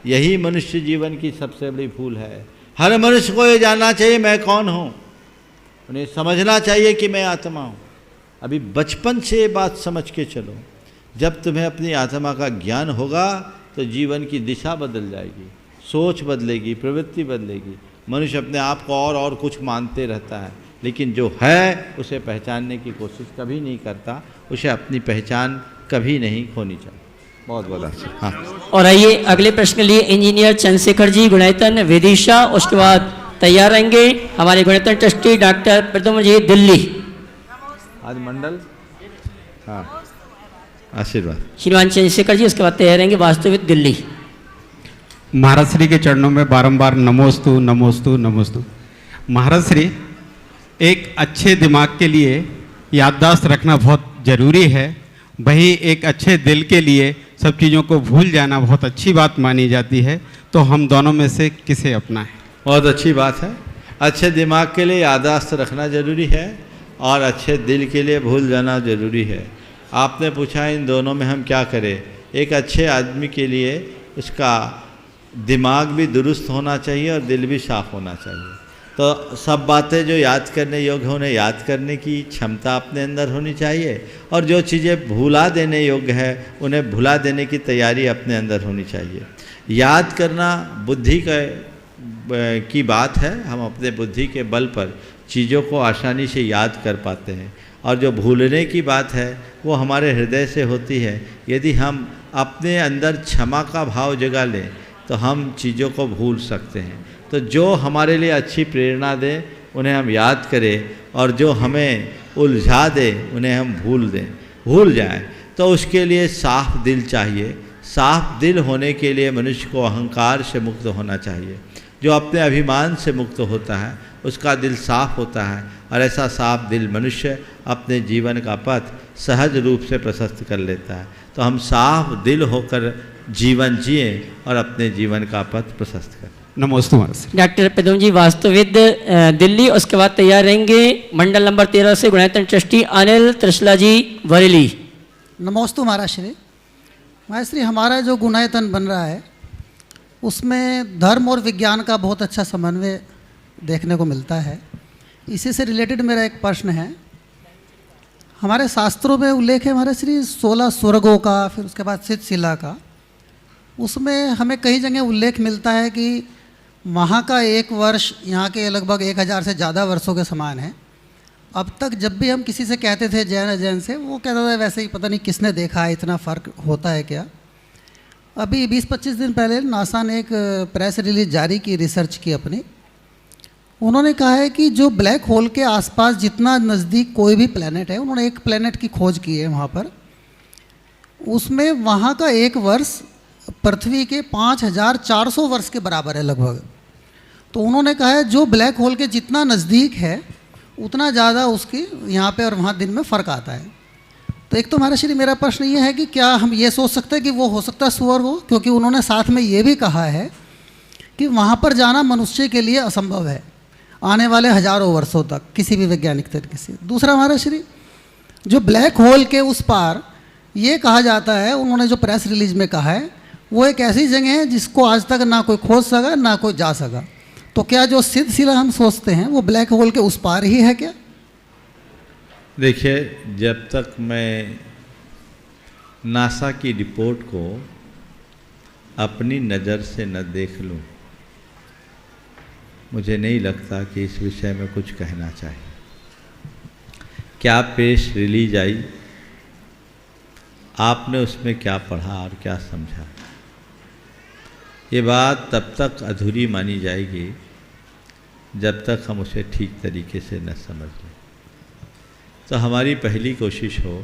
यही मनुष्य जीवन की सबसे बड़ी भूल है। हर मनुष्य को ये जानना चाहिए मैं कौन हूँ, उन्हें समझना चाहिए कि मैं आत्मा हूँ। अभी बचपन से ये बात समझ के चलो, जब तुम्हें अपनी आत्मा का ज्ञान होगा तो जीवन की दिशा बदल जाएगी, सोच बदलेगी, प्रवृत्ति बदलेगी। मनुष्य अपने आप को और कुछ मानते रहता है, लेकिन जो है उसे पहचानने की कोशिश कभी नहीं करता, उसे अपनी पहचान कभी नहीं खोनी चाहिए। बहुत बहुत। हाँ, और आइए अगले प्रश्न के लिए इंजीनियर चंद्रशेखर जी गुणैतन विदिशा, उसके बाद तैयार रहेंगे हमारे गुणैतन ट्रस्टी डॉक्टर प्रद्युम्न जी दिल्ली। आज मंडल, हाँ, आशीर्वाद। श्रीमान चंद्रशेखर जी, उसके बाद तैयार रहेंगे वास्तविक दिल्ली। महाराज श्री के चरणों में बारंबार नमोस्तु नमोस्तु नमोस्तु। महाराज श्री, एक अच्छे दिमाग के लिए याददाश्त रखना बहुत ज़रूरी है, वही एक अच्छे दिल के लिए सब चीज़ों को भूल जाना बहुत अच्छी बात मानी जाती है, तो हम दोनों में से किसे अपनाएं? बहुत अच्छी बात है। अच्छे दिमाग के लिए याददाश्त रखना ज़रूरी है और अच्छे दिल के लिए भूल जाना ज़रूरी है। आपने पूछा इन दोनों में हम क्या करें? एक अच्छे आदमी के लिए उसका दिमाग भी दुरुस्त होना चाहिए और दिल भी साफ होना चाहिए। तो सब बातें जो याद करने योग्य हैं उन्हें याद करने की क्षमता अपने अंदर होनी चाहिए, और जो चीज़ें भुला देने योग्य है उन्हें भुला देने की तैयारी अपने अंदर होनी चाहिए। याद करना बुद्धि की बात है, हम अपने बुद्धि के बल पर चीज़ों को आसानी से याद कर पाते हैं, और जो भूलने की बात है वो हमारे हृदय से होती है। यदि हम अपने अंदर क्षमा का भाव जगा लें तो हम चीज़ों को भूल सकते हैं। तो जो हमारे लिए अच्छी प्रेरणा दे उन्हें हम याद करें, और जो हमें उलझा दे उन्हें हम भूल जाएं। तो उसके लिए साफ दिल चाहिए। साफ दिल होने के लिए मनुष्य को अहंकार से मुक्त होना चाहिए। जो अपने अभिमान से मुक्त होता है उसका दिल साफ होता है, और ऐसा साफ दिल मनुष्य अपने जीवन का पथ सहज रूप से प्रशस्त कर लेता है। तो हम साफ दिल होकर जीवन जिए और अपने जीवन का पथ प्रशस्त करें। नमोस्तु महाराज। डॉक्टर प्रद्युम्न जी वास्तविक दिल्ली, उसके बाद तैयार रहेंगे मंडल नंबर 13 से गुणैतन ट्रस्टी अनिल त्रिशला जी बरेली। नमोस्तु महाराज श्री। महाराज श्री, हमारा जो गुणायतन बन रहा है उसमें धर्म और विज्ञान का बहुत अच्छा समन्वय देखने को मिलता है। इसी से रिलेटेड मेरा एक प्रश्न है। हमारे शास्त्रों में उल्लेख है महाराज श्री 16 स्वर्गों का, फिर उसके बाद सिद्धशिला का। उसमें हमें कई जगह उल्लेख मिलता है कि वहाँ का एक वर्ष यहाँ के लगभग 1000 से ज़्यादा वर्षों के समान है। अब तक जब भी हम किसी से कहते थे जैन से, वो कहता था वैसे ही, पता नहीं किसने देखा है, इतना फ़र्क होता है क्या। अभी 20-25 दिन पहले नासा ने एक प्रेस रिलीज जारी की, रिसर्च की अपनी। उन्होंने कहा है कि जो ब्लैक होल के आसपास जितना नज़दीक कोई भी प्लेनेट है, उन्होंने एक प्लेनेट की खोज की है वहाँ पर, उसमें वहाँ का एक वर्ष पृथ्वी के 5400 वर्ष के बराबर है लगभग। तो उन्होंने कहा है जो ब्लैक होल के जितना नज़दीक है उतना ज़्यादा उसकी यहाँ पे और वहाँ दिन में फ़र्क आता है। तो एक तो महाराज श्री मेरा प्रश्न ये है कि क्या हम ये सोच सकते हैं कि वो हो सकता है स्वर्ग हो, क्योंकि उन्होंने साथ में ये भी कहा है कि वहाँ पर जाना मनुष्य के लिए असंभव है आने वाले हज़ारों वर्षों तक, किसी भी वैज्ञानिक तरीके से। दूसरा महाराज श्री, जो ब्लैक होल के उस पार ये कहा जाता है, उन्होंने जो प्रेस रिलीज में कहा है, वो एक ऐसी जगह है जिसको आज तक ना कोई खोज सका ना कोई जा सका। तो क्या जो सिद्धशिला हम सोचते हैं वो ब्लैक होल के उस पार ही है क्या? देखिए, जब तक मैं नासा की रिपोर्ट को अपनी नज़र से न देख लूं, मुझे नहीं लगता कि इस विषय में कुछ कहना चाहिए। क्या प्रेस रिलीज आई आपने उसमें क्या पढ़ा और क्या समझा। ये बात तब तक अधूरी मानी जाएगी जब तक हम उसे ठीक तरीके से न समझ लें। तो हमारी पहली कोशिश हो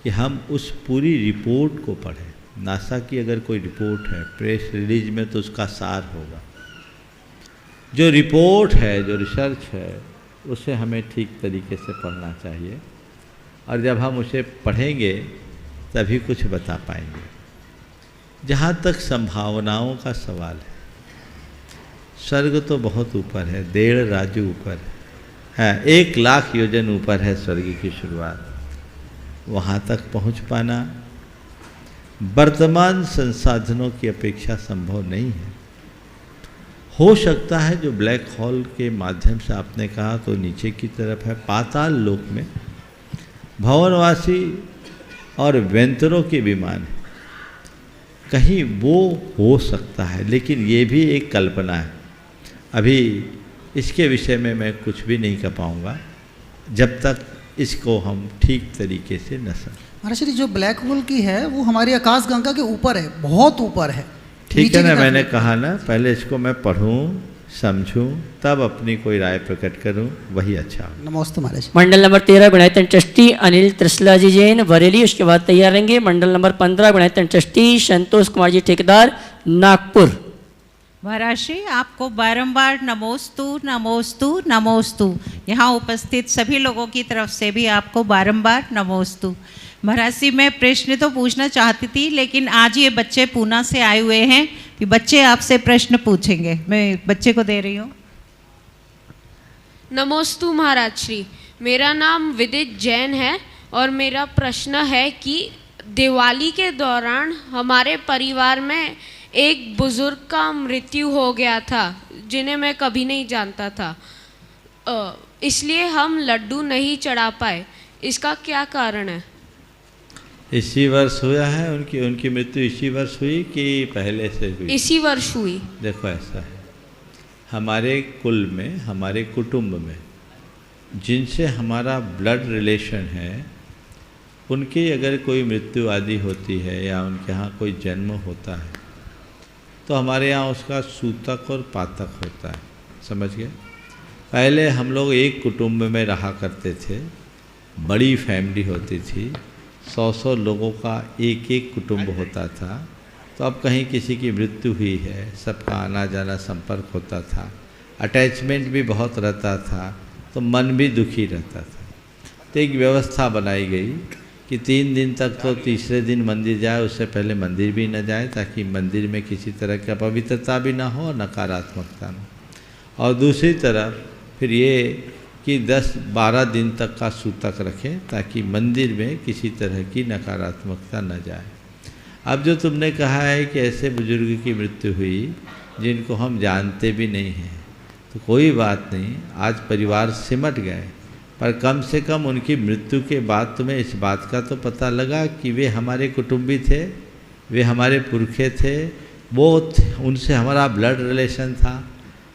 कि हम उस पूरी रिपोर्ट को पढ़ें। नासा की अगर कोई रिपोर्ट है प्रेस रिलीज में तो उसका सार होगा। जो रिपोर्ट है, जो रिसर्च है, उसे हमें ठीक तरीके से पढ़ना चाहिए और जब हम उसे पढ़ेंगे तभी कुछ बता पाएंगे। जहाँ तक संभावनाओं का सवाल है, स्वर्ग तो बहुत ऊपर है, 1.5 राजू ऊपर है, 1 लाख योजन ऊपर है स्वर्ग की शुरुआत। वहाँ तक पहुँच पाना वर्तमान संसाधनों की अपेक्षा संभव नहीं है। हो सकता है जो ब्लैक होल के माध्यम से आपने कहा तो नीचे की तरफ है, पाताल लोक में भवनवासी और वेंतरों के विमान है, कहीं वो हो सकता है, लेकिन ये भी एक कल्पना है। अभी इसके विषय में मैं कुछ भी नहीं कर पाऊँगा जब तक इसको हम ठीक तरीके से न समझें। महाराज श्री, जो ब्लैक होल की है वो हमारी आकाश गंगा के ऊपर है, बहुत ऊपर है। ठीक है ना, मैंने कहा ना पहले इसको मैं पढ़ूं, समझूं, तब अपनी कोई राय प्रकट करूं, वही अच्छा हो। नमस्ते महाराज। मंडल नंबर 13 गुणायतन ट्रस्टी अनिल त्रिशला जी जैन बरेली, उसके बाद तैयार रहेंगे मंडल नंबर 15 गुणायतन ट्रस्टी संतोष कुमार जी ठेकेदार नागपुर। महाराज श्री, आपको बारंबार नमोस्तु नमोस्तु नमोस्तु। यहाँ उपस्थित सभी लोगों की तरफ से भी आपको बारंबार नमोस्तु। महाराज जी, मैं प्रश्न तो पूछना चाहती थी, लेकिन आज ये बच्चे पूना से आए हुए हैं कि बच्चे आपसे प्रश्न पूछेंगे। मैं बच्चे को दे रही हूँ। नमोस्तु महाराज श्री, मेरा नाम विदित जैन है और मेरा प्रश्न है कि दिवाली के दौरान हमारे परिवार में एक बुजुर्ग का मृत्यु हो गया था जिन्हें मैं कभी नहीं जानता था, इसलिए हम लड्डू नहीं चढ़ा पाए। इसका क्या कारण है? इसी वर्ष हुआ है उनकी मृत्यु इसी वर्ष हुई कि पहले से हुई? इसी वर्ष हुई। देखो ऐसा है, हमारे कुल में, हमारे कुटुंब में जिनसे हमारा ब्लड रिलेशन है, उनकी अगर कोई मृत्यु आदि होती है या उनके यहाँ कोई जन्म होता है तो हमारे यहाँ उसका सूतक और पातक होता है। समझ गए? पहले हम लोग एक कुटुंब में रहा करते थे, बड़ी फैमिली होती थी, 100 लोगों का एक एक कुटुंब होता था। तो अब कहीं किसी की मृत्यु हुई है, सबका आना जाना संपर्क होता था, अटैचमेंट भी बहुत रहता था, तो मन भी दुखी रहता था। तो एक व्यवस्था बनाई गई कि 3 दिन तक तो तीसरे दिन मंदिर जाए, उससे पहले मंदिर भी न जाए, ताकि मंदिर में किसी तरह की अपवित्रता भी ना हो और नकारात्मकता न। और दूसरी तरफ फिर ये कि 10-12 दिन तक का सूतक रखें ताकि मंदिर में किसी तरह की नकारात्मकता न जाए। अब जो तुमने कहा है कि ऐसे बुजुर्ग की मृत्यु हुई जिनको हम जानते भी नहीं हैं, तो कोई बात नहीं, आज परिवार सिमट गए, पर कम से कम उनकी मृत्यु के बाद तुम्हें इस बात का तो पता लगा कि वे हमारे कुटुंबी थे, वे हमारे पुरखे थे, उनसे हमारा ब्लड रिलेशन था।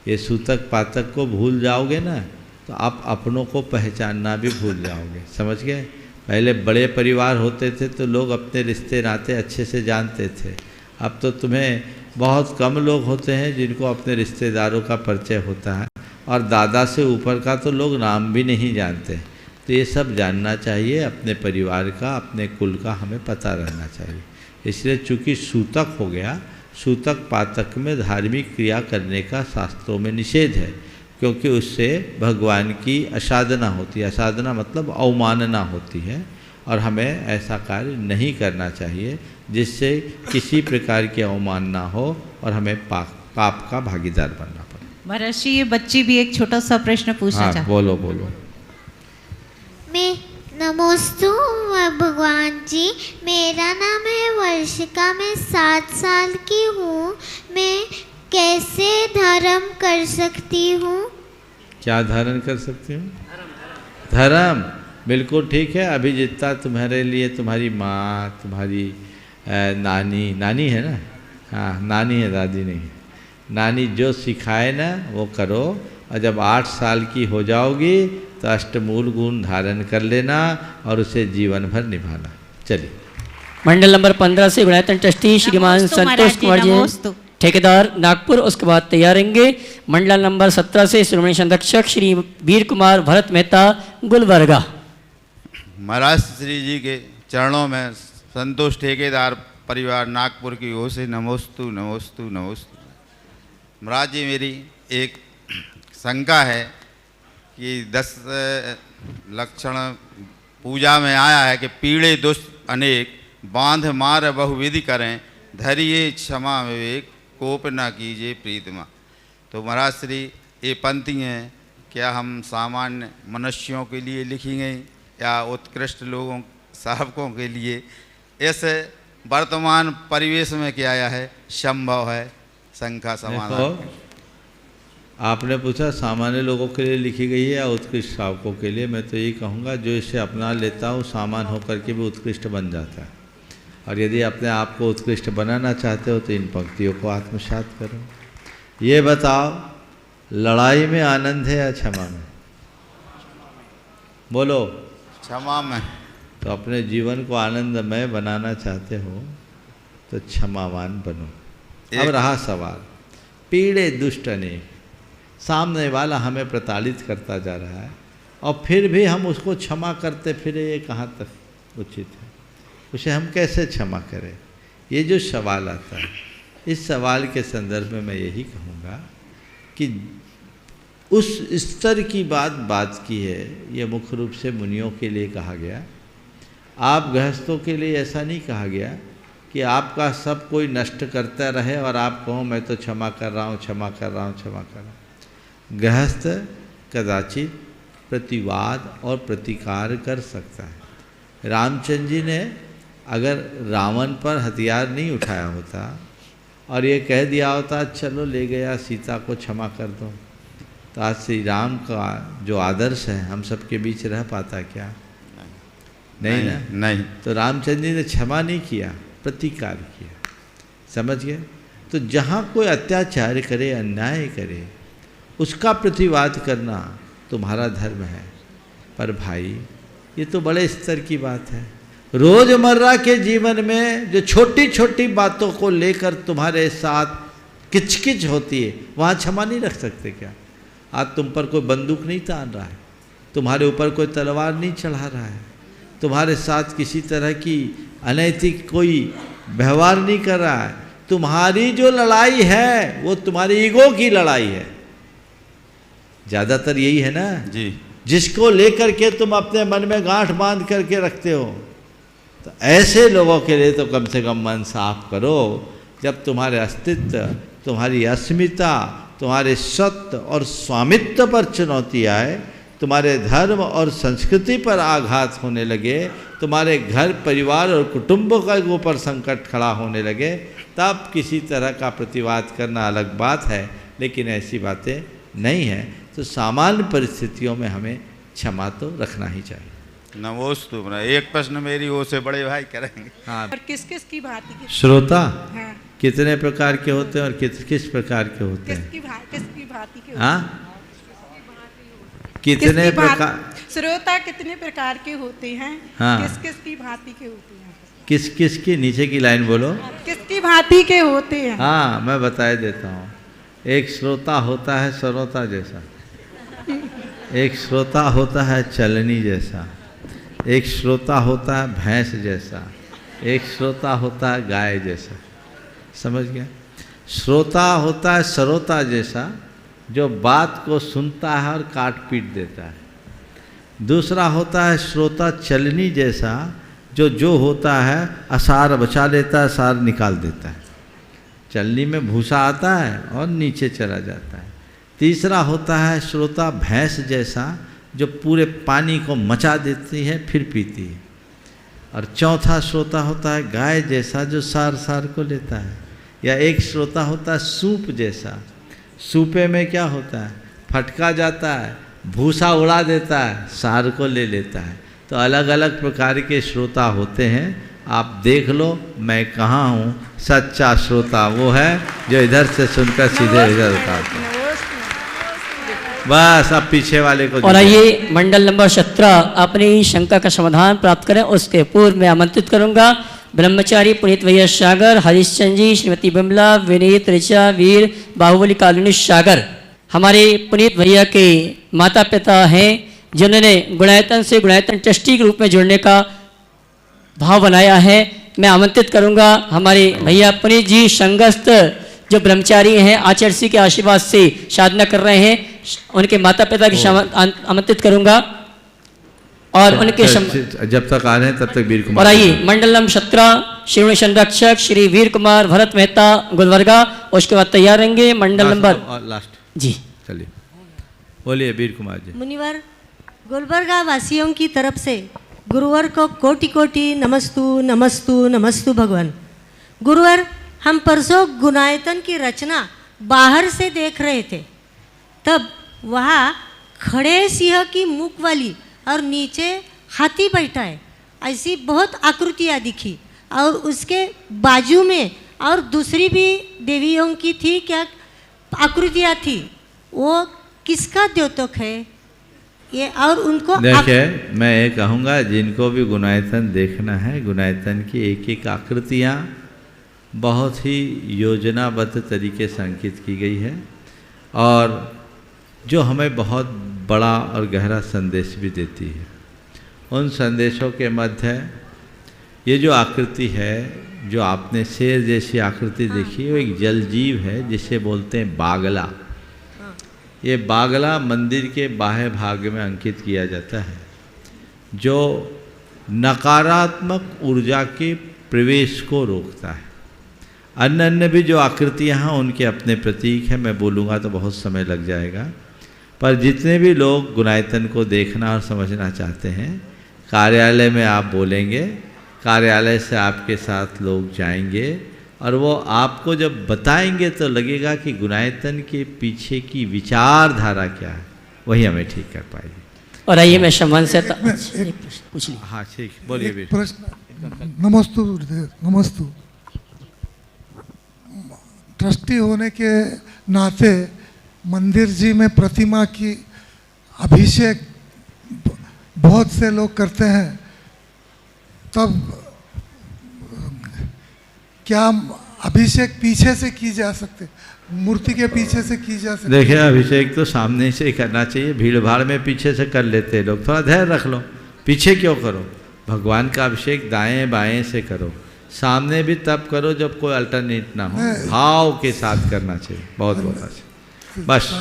ये सूतक पातक को भूल जाओगे ना तो आप अपनों को पहचानना भी भूल जाओगे। समझ गए? पहले बड़े परिवार होते थे तो लोग अपने रिश्ते नाते अच्छे से जानते थे। अब तो तुम्हें बहुत कम लोग होते हैं जिनको अपने रिश्तेदारों का परिचय होता है, और दादा से ऊपर का तो लोग नाम भी नहीं जानते। तो ये सब जानना चाहिए, अपने परिवार का, अपने कुल का हमें पता रहना चाहिए। इसलिए चूँकि सूतक हो गया, सूतक पातक में धार्मिक क्रिया करने का शास्त्रों में निषेध है, क्योंकि उससे भगवान की असाधना होती है। असाधना मतलब अवमानना होती है, और हमें ऐसा कार्य नहीं करना चाहिए जिससे किसी प्रकार की अवमानना हो और हमें पाप का भागीदार बनना पड़े। महाराज जी, ये बच्ची भी एक छोटा सा प्रश्न पूछना चाहती। बोलो। मैं नमोस्तु भगवान जी, मेरा नाम है वर्षिका, मैं 7 साल की हूँ। मैं कैसे धर्म कर सकती हूँ? क्या धारण कर सकती हूँ? धर्म बिल्कुल ठीक है। अभी जितना तुम्हारे लिए तुम्हारी माँ, तुम्हारी नानी है ना, हाँ नानी है, दादी नहीं, नानी जो सिखाए ना वो करो, और जब 8 साल की हो जाओगी तो अष्टमूल गुण धारण कर लेना और उसे जीवन भर निभाना। चलिए। मंडल नंबर 15 से गुणायतन ट्रस्टी श्रीमान नमोस्तु संतोष महाराज जी, कुमार जी नमोस्तु। ठेकेदार नागपुर, उसके बाद तैयार रहेंगे। मंडल नंबर 17 से श्रोमणी संरक्षक श्री वीर कुमार भरत मेहता गुलबर्गा। महाराज श्री जी के चरणों में संतोष ठेकेदार परिवार नागपुर की ओर से नमोस्तु नमोस्तु नमोस्तु। महाराज जी, मेरी एक शंका है कि 10 लक्षण पूजा में आया है कि पीड़े दुष्ट अनेक, बांध मार बहुविधि करें, धैर्य क्षमा विवेक, कोप न कीजिए प्रीतमा। तो महाराज श्री, ये पंक्तियाँ क्या हम सामान्य मनुष्यों के लिए लिखी गई या उत्कृष्ट लोगों साहबकों के लिए? ऐसे वर्तमान परिवेश में क्या आया है संभव है? शंका समाधान। आपने पूछा सामान्य लोगों के लिए लिखी गई है या उत्कृष्ट श्रावकों के लिए। मैं तो यही कहूँगा जो इसे अपना लेता हो सामान्य होकर के भी उत्कृष्ट बन जाता है। और यदि अपने आप को उत्कृष्ट बनाना चाहते हो तो इन पंक्तियों को आत्मसात करो। ये बताओ, लड़ाई में आनंद है या क्षमा में? बोलो। क्षमा में। तो अपने जीवन को आनंदमय बनाना चाहते हो तो क्षमावान बनो। अब रहा सवाल, पीड़े दुष्ट अनेक, सामने वाला हमें प्रताड़ित करता जा रहा है और फिर भी हम उसको क्षमा करते फिरे, ये कहाँ तक उचित है? उसे हम कैसे क्षमा करें? ये जो सवाल आता है, इस सवाल के संदर्भ में मैं यही कहूँगा कि उस स्तर की बात की है। ये मुख्य रूप से मुनियों के लिए कहा गया। आप गृहस्थों के लिए ऐसा नहीं कहा गया कि आपका सब कोई नष्ट करता रहे और आप कहो मैं तो क्षमा कर रहा हूँ, क्षमा कर रहा हूँ, क्षमा कर रहा हूँ। गृहस्थ कदाचित प्रतिवाद और प्रतिकार कर सकता है। रामचंद्र जी ने अगर रावण पर हथियार नहीं उठाया होता और ये कह दिया होता चलो ले गया सीता को क्षमा कर दो, तो आज श्री राम का जो आदर्श है हम सबके बीच रह पाता क्या? नहीं ना। नहीं। तो रामचंद्र जी ने क्षमा नहीं किया, प्रतिकार किया। समझ गए? तो जहाँ कोई अत्याचार करे, अन्याय करे, उसका प्रतिवाद करना तुम्हारा धर्म है। पर भाई, ये तो बड़े स्तर की बात है। रोजमर्रा के जीवन में जो छोटी छोटी बातों को लेकर तुम्हारे साथ किचकिच होती है, वहाँ क्षमा नहीं रख सकते क्या? आज तुम पर कोई बंदूक नहीं तान रहा है, तुम्हारे ऊपर कोई तलवार नहीं चढ़ा रहा है, तुम्हारे साथ किसी तरह की अनैतिक कोई व्यवहार नहीं कर रहा है। तुम्हारी जो लड़ाई है वो तुम्हारी ईगो की लड़ाई है। ज़्यादातर यही है ना जी, जिसको लेकर के तुम अपने मन में गांठ बांध करके रखते हो। तो ऐसे लोगों के लिए तो कम से कम मन साफ करो। जब तुम्हारे अस्तित्व, तुम्हारी अस्मिता, तुम्हारे सत्य और स्वामित्व पर चुनौती आए, तुम्हारे धर्म और संस्कृति पर आघात होने लगे, तुम्हारे घर परिवार और कुटुंबों का ऊपर संकट खड़ा होने लगे, तब किसी तरह का प्रतिवाद करना अलग बात है। लेकिन ऐसी बातें नहीं हैं। तो सामान्य परिस्थितियों में हमें क्षमा तो रखना ही चाहिए। नमोस्तु। एक प्रश्न मेरी ओर से बड़े भाई करेंगे। हाँ। और किस किस की भांति के श्रोता हाँ। कितने प्रकार के होते हैं और किस प्रकार के होते हैं? किसकी भांति के हाँ, कितने प्रकार? श्रोता कितने प्रकार के होते हैं? हाँ। किस किस की भांति के होते हैं? किस किस की, नीचे की लाइन बोलो। किसकी भांति के होते हैं? हाँ, मैं बता देता हूँ। एक श्रोता होता है सरोता जैसा, एक श्रोता होता है चलनी जैसा, एक श्रोता होता है भैंस जैसा, एक श्रोता होता है गाय जैसा। समझ गया? श्रोता होता है सरोता जैसा, जो बात को सुनता है और काट पीट देता है। दूसरा होता है श्रोता चलनी जैसा, जो होता है असार बचा लेता है, सार निकाल देता है। चलनी में भूसा आता है और नीचे चला जाता है। तीसरा होता है श्रोता भैंस जैसा, जो पूरे पानी को मचा देती है फिर पीती है। और चौथा श्रोता होता है गाय जैसा, जो सार को लेता है। या एक श्रोता होता है सूप जैसा, सूपे में क्या होता है, फटका जाता है, भूसा उड़ा देता है, सार को ले लेता है। तो अलग अलग प्रकार के श्रोता होते हैं। आप देख लो मैं कहाँ हूँ। सच्चा श्रोता वो है जो इधर से सुनकर सीधे इधर उतारता है। बस अब पीछे वाले को और आइए मंडल नंबर 17 अपनी शंका का समाधान प्राप्त करें। उसके पूर्व मैं आमंत्रित करूंगा ब्रह्मचारी पुनीत भैया सागर, हरिश्चंद्र जी, श्रीमती बिमला, विनीत, ऋचा, वीर, बाहुबली कॉलोनी सागर हमारे पुनीत भैया के माता पिता हैं, जिन्होंने गुणायतन से गुणायतन ट्रस्टी के रूप में जुड़ने का भाव बनाया है। मैं आमंत्रित करूंगा हमारे भैया पुनीत जी संगस्थ जो ब्रह्मचारी हैं, आचार्य श्री के आशीर्वाद से साधना कर रहे हैं, उनके माता पिता की आमंत्रित करूंगा और उनके जब तक आ रहे हैं तब तक वीर कुमार। और आइए मंडल नंबर 17 श्री संरक्षक श्री वीर कुमार भरत मेहता गुलबर्गा, उसके बाद तैयार रहेंगे मंडल नंबर लास्ट जी। चलिए बोलिए वीर कुमार जी। मुनिवर, गुलबर्गा वासियों की तरफ से गुरुवर को कोटि कोटि नमस्तु नमस्तु नमस्तु भगवान। गुरुवर, हम परसों गुणायतन की रचना बाहर से देख रहे थे, तब वहाँ खड़े सिंह की मुख वाली और नीचे हाथी बैठा है ऐसी बहुत आकृतियाँ दिखी, और उसके बाजू में और दूसरी भी देवियों की थी क्या आकृतियाँ थी, वो किसका द्योतक है ये? और उनको देखिए मैं ये कहूँगा जिनको भी गुणायतन देखना है, गुणायतन की एक एक आकृतियाँ बहुत ही योजनाबद्ध तरीके से अंकित की गई है और जो हमें बहुत बड़ा और गहरा संदेश भी देती है। उन संदेशों के मध्य ये जो आकृति है, जो आपने शेर जैसी आकृति देखी, वो एक जल जीव है जिसे बोलते हैं बागला। ये बागला मंदिर के बाह्य भाग में अंकित किया जाता है, जो नकारात्मक ऊर्जा के प्रवेश को रोकता है। अन्य अन्य भी जो आकृतियाँ हैं उनके अपने प्रतीक हैं, मैं बोलूँगा तो बहुत समय लग जाएगा, पर जितने भी लोग गुणायतन को देखना और समझना चाहते हैं, कार्यालय में आप बोलेंगे, कार्यालय से आपके साथ लोग जाएंगे और वो आपको जब बताएंगे तो लगेगा कि गुणायतन के पीछे की विचारधारा क्या है, वही हमें ठीक कर पाएगी। और आइए मैं सम्मान से पूछ ली। हाँ ठीक, बोलिए वीर। प्रश्न। नमस्तु गुरुदेव, नमस्तु। ट्रस्टी होने के नाते मंदिर जी में प्रतिमा की अभिषेक बहुत से लोग करते हैं, तब क्या अभिषेक पीछे से की जा सकते, मूर्ति के पीछे से की जा सकती? देखिए अभिषेक तो सामने से ही करना चाहिए, भीड़ भाड़ में पीछे से कर लेते हैं लोग, थोड़ा धैर्य रख लो, पीछे क्यों करो। भगवान का अभिषेक दाएं बाएं से करो, सामने भी तब करो जब कोई अल्टरनेट ना हो, भाव के साथ करना चाहिए। बहुत बहुत अच्छा, बस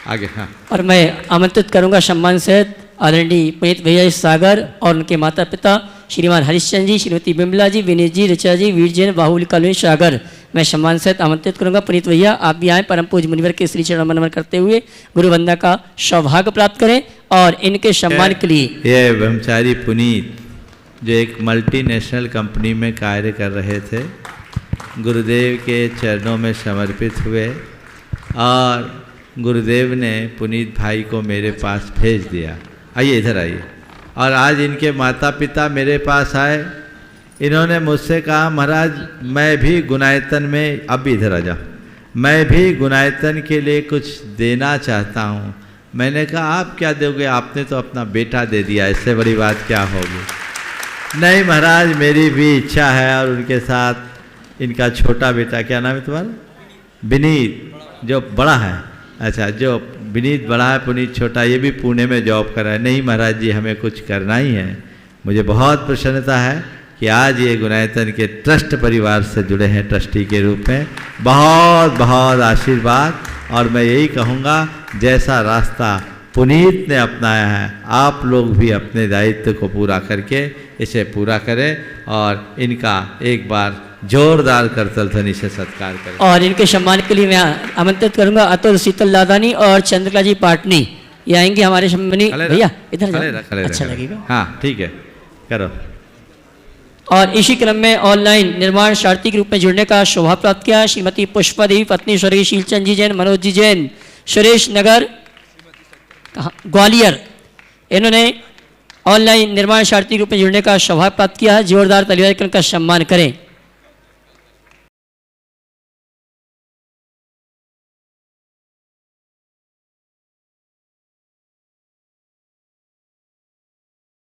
आगे। हाँ, और मैं आमंत्रित करूंगा सम्मान से आदरणीय पुनीत भैया सागर और उनके माता पिता श्रीमान हरिश्चंद्र जी, श्रीमती बिमला जी, विनीत जी, ऋचा जी, वीर जैन, बाहुबली कॉलोनी सागर। मैं सम्मान से आमंत्रित करूंगा पुनीत भैया, आप भी आए, परम पूज्य मुनिवर के श्री चरण नमन करते हुए गुरु वंदना का सौभाग्य प्राप्त करें और इनके सम्मान के लिए ये ब्रह्मचारी पुनीत जो एक मल्टीनेशनल कंपनी में कार्य कर रहे थे, गुरुदेव के चरणों में समर्पित हुए और गुरुदेव ने पुनीत भाई को मेरे पास भेज दिया। आइए इधर आइए। और आज इनके माता पिता मेरे पास आए, इन्होंने मुझसे कहा महाराज मैं भी गुणायतन में, अब भी इधर आ जाओ, मैं भी गुणायतन के लिए कुछ देना चाहता हूँ। मैंने कहा आप क्या दोगे, आपने तो अपना बेटा दे दिया, इससे बड़ी बात क्या होगी। नहीं महाराज मेरी भी इच्छा है, और उनके साथ इनका छोटा बेटा, क्या नाम है तुम्हारा? विनीत, जो बड़ा है, अच्छा जो विनीत बड़ा है, पुनीत छोटा, ये भी पुणे में जॉब कर रहा है। नहीं महाराज जी हमें कुछ करना ही है। मुझे बहुत प्रसन्नता है कि आज ये गुणायतन के ट्रस्ट परिवार से जुड़े हैं ट्रस्टी के रूप में। बहुत बहुत आशीर्वाद। और मैं यही कहूँगा जैसा रास्ता पुनीत ने अपनाया है, आप लोग भी अपने दायित्व को पूरा करके इसे पूरा करें और इनका एक बार जोरदार करतल ध्वनि से सत्कार करें। और इनके सम्मान के लिए मैं आमंत्रित करूंगा अतुल शीतल लादानी और चंद्रकला जी पाटनी, ये आएंगे हमारे सम्मानी भैया, इधर अच्छा लगेगा। हाँ ठीक है, करो। और इसी क्रम में ऑनलाइन निर्माण सारथी के रूप में जुड़ने का सौभाग्य प्राप्त किया श्रीमती पुष्पा देवी पत्नी स्वर्गीय शीलचंद जी जैन, मनोज जी जैन, सुरेश नगर ग्वालियर, इन्होंने ऑनलाइन निर्माण सारथी के रूप में जुड़ने का सौभाग्य प्राप्त किया है। जोरदार तालियां देकर उनका सम्मान करें।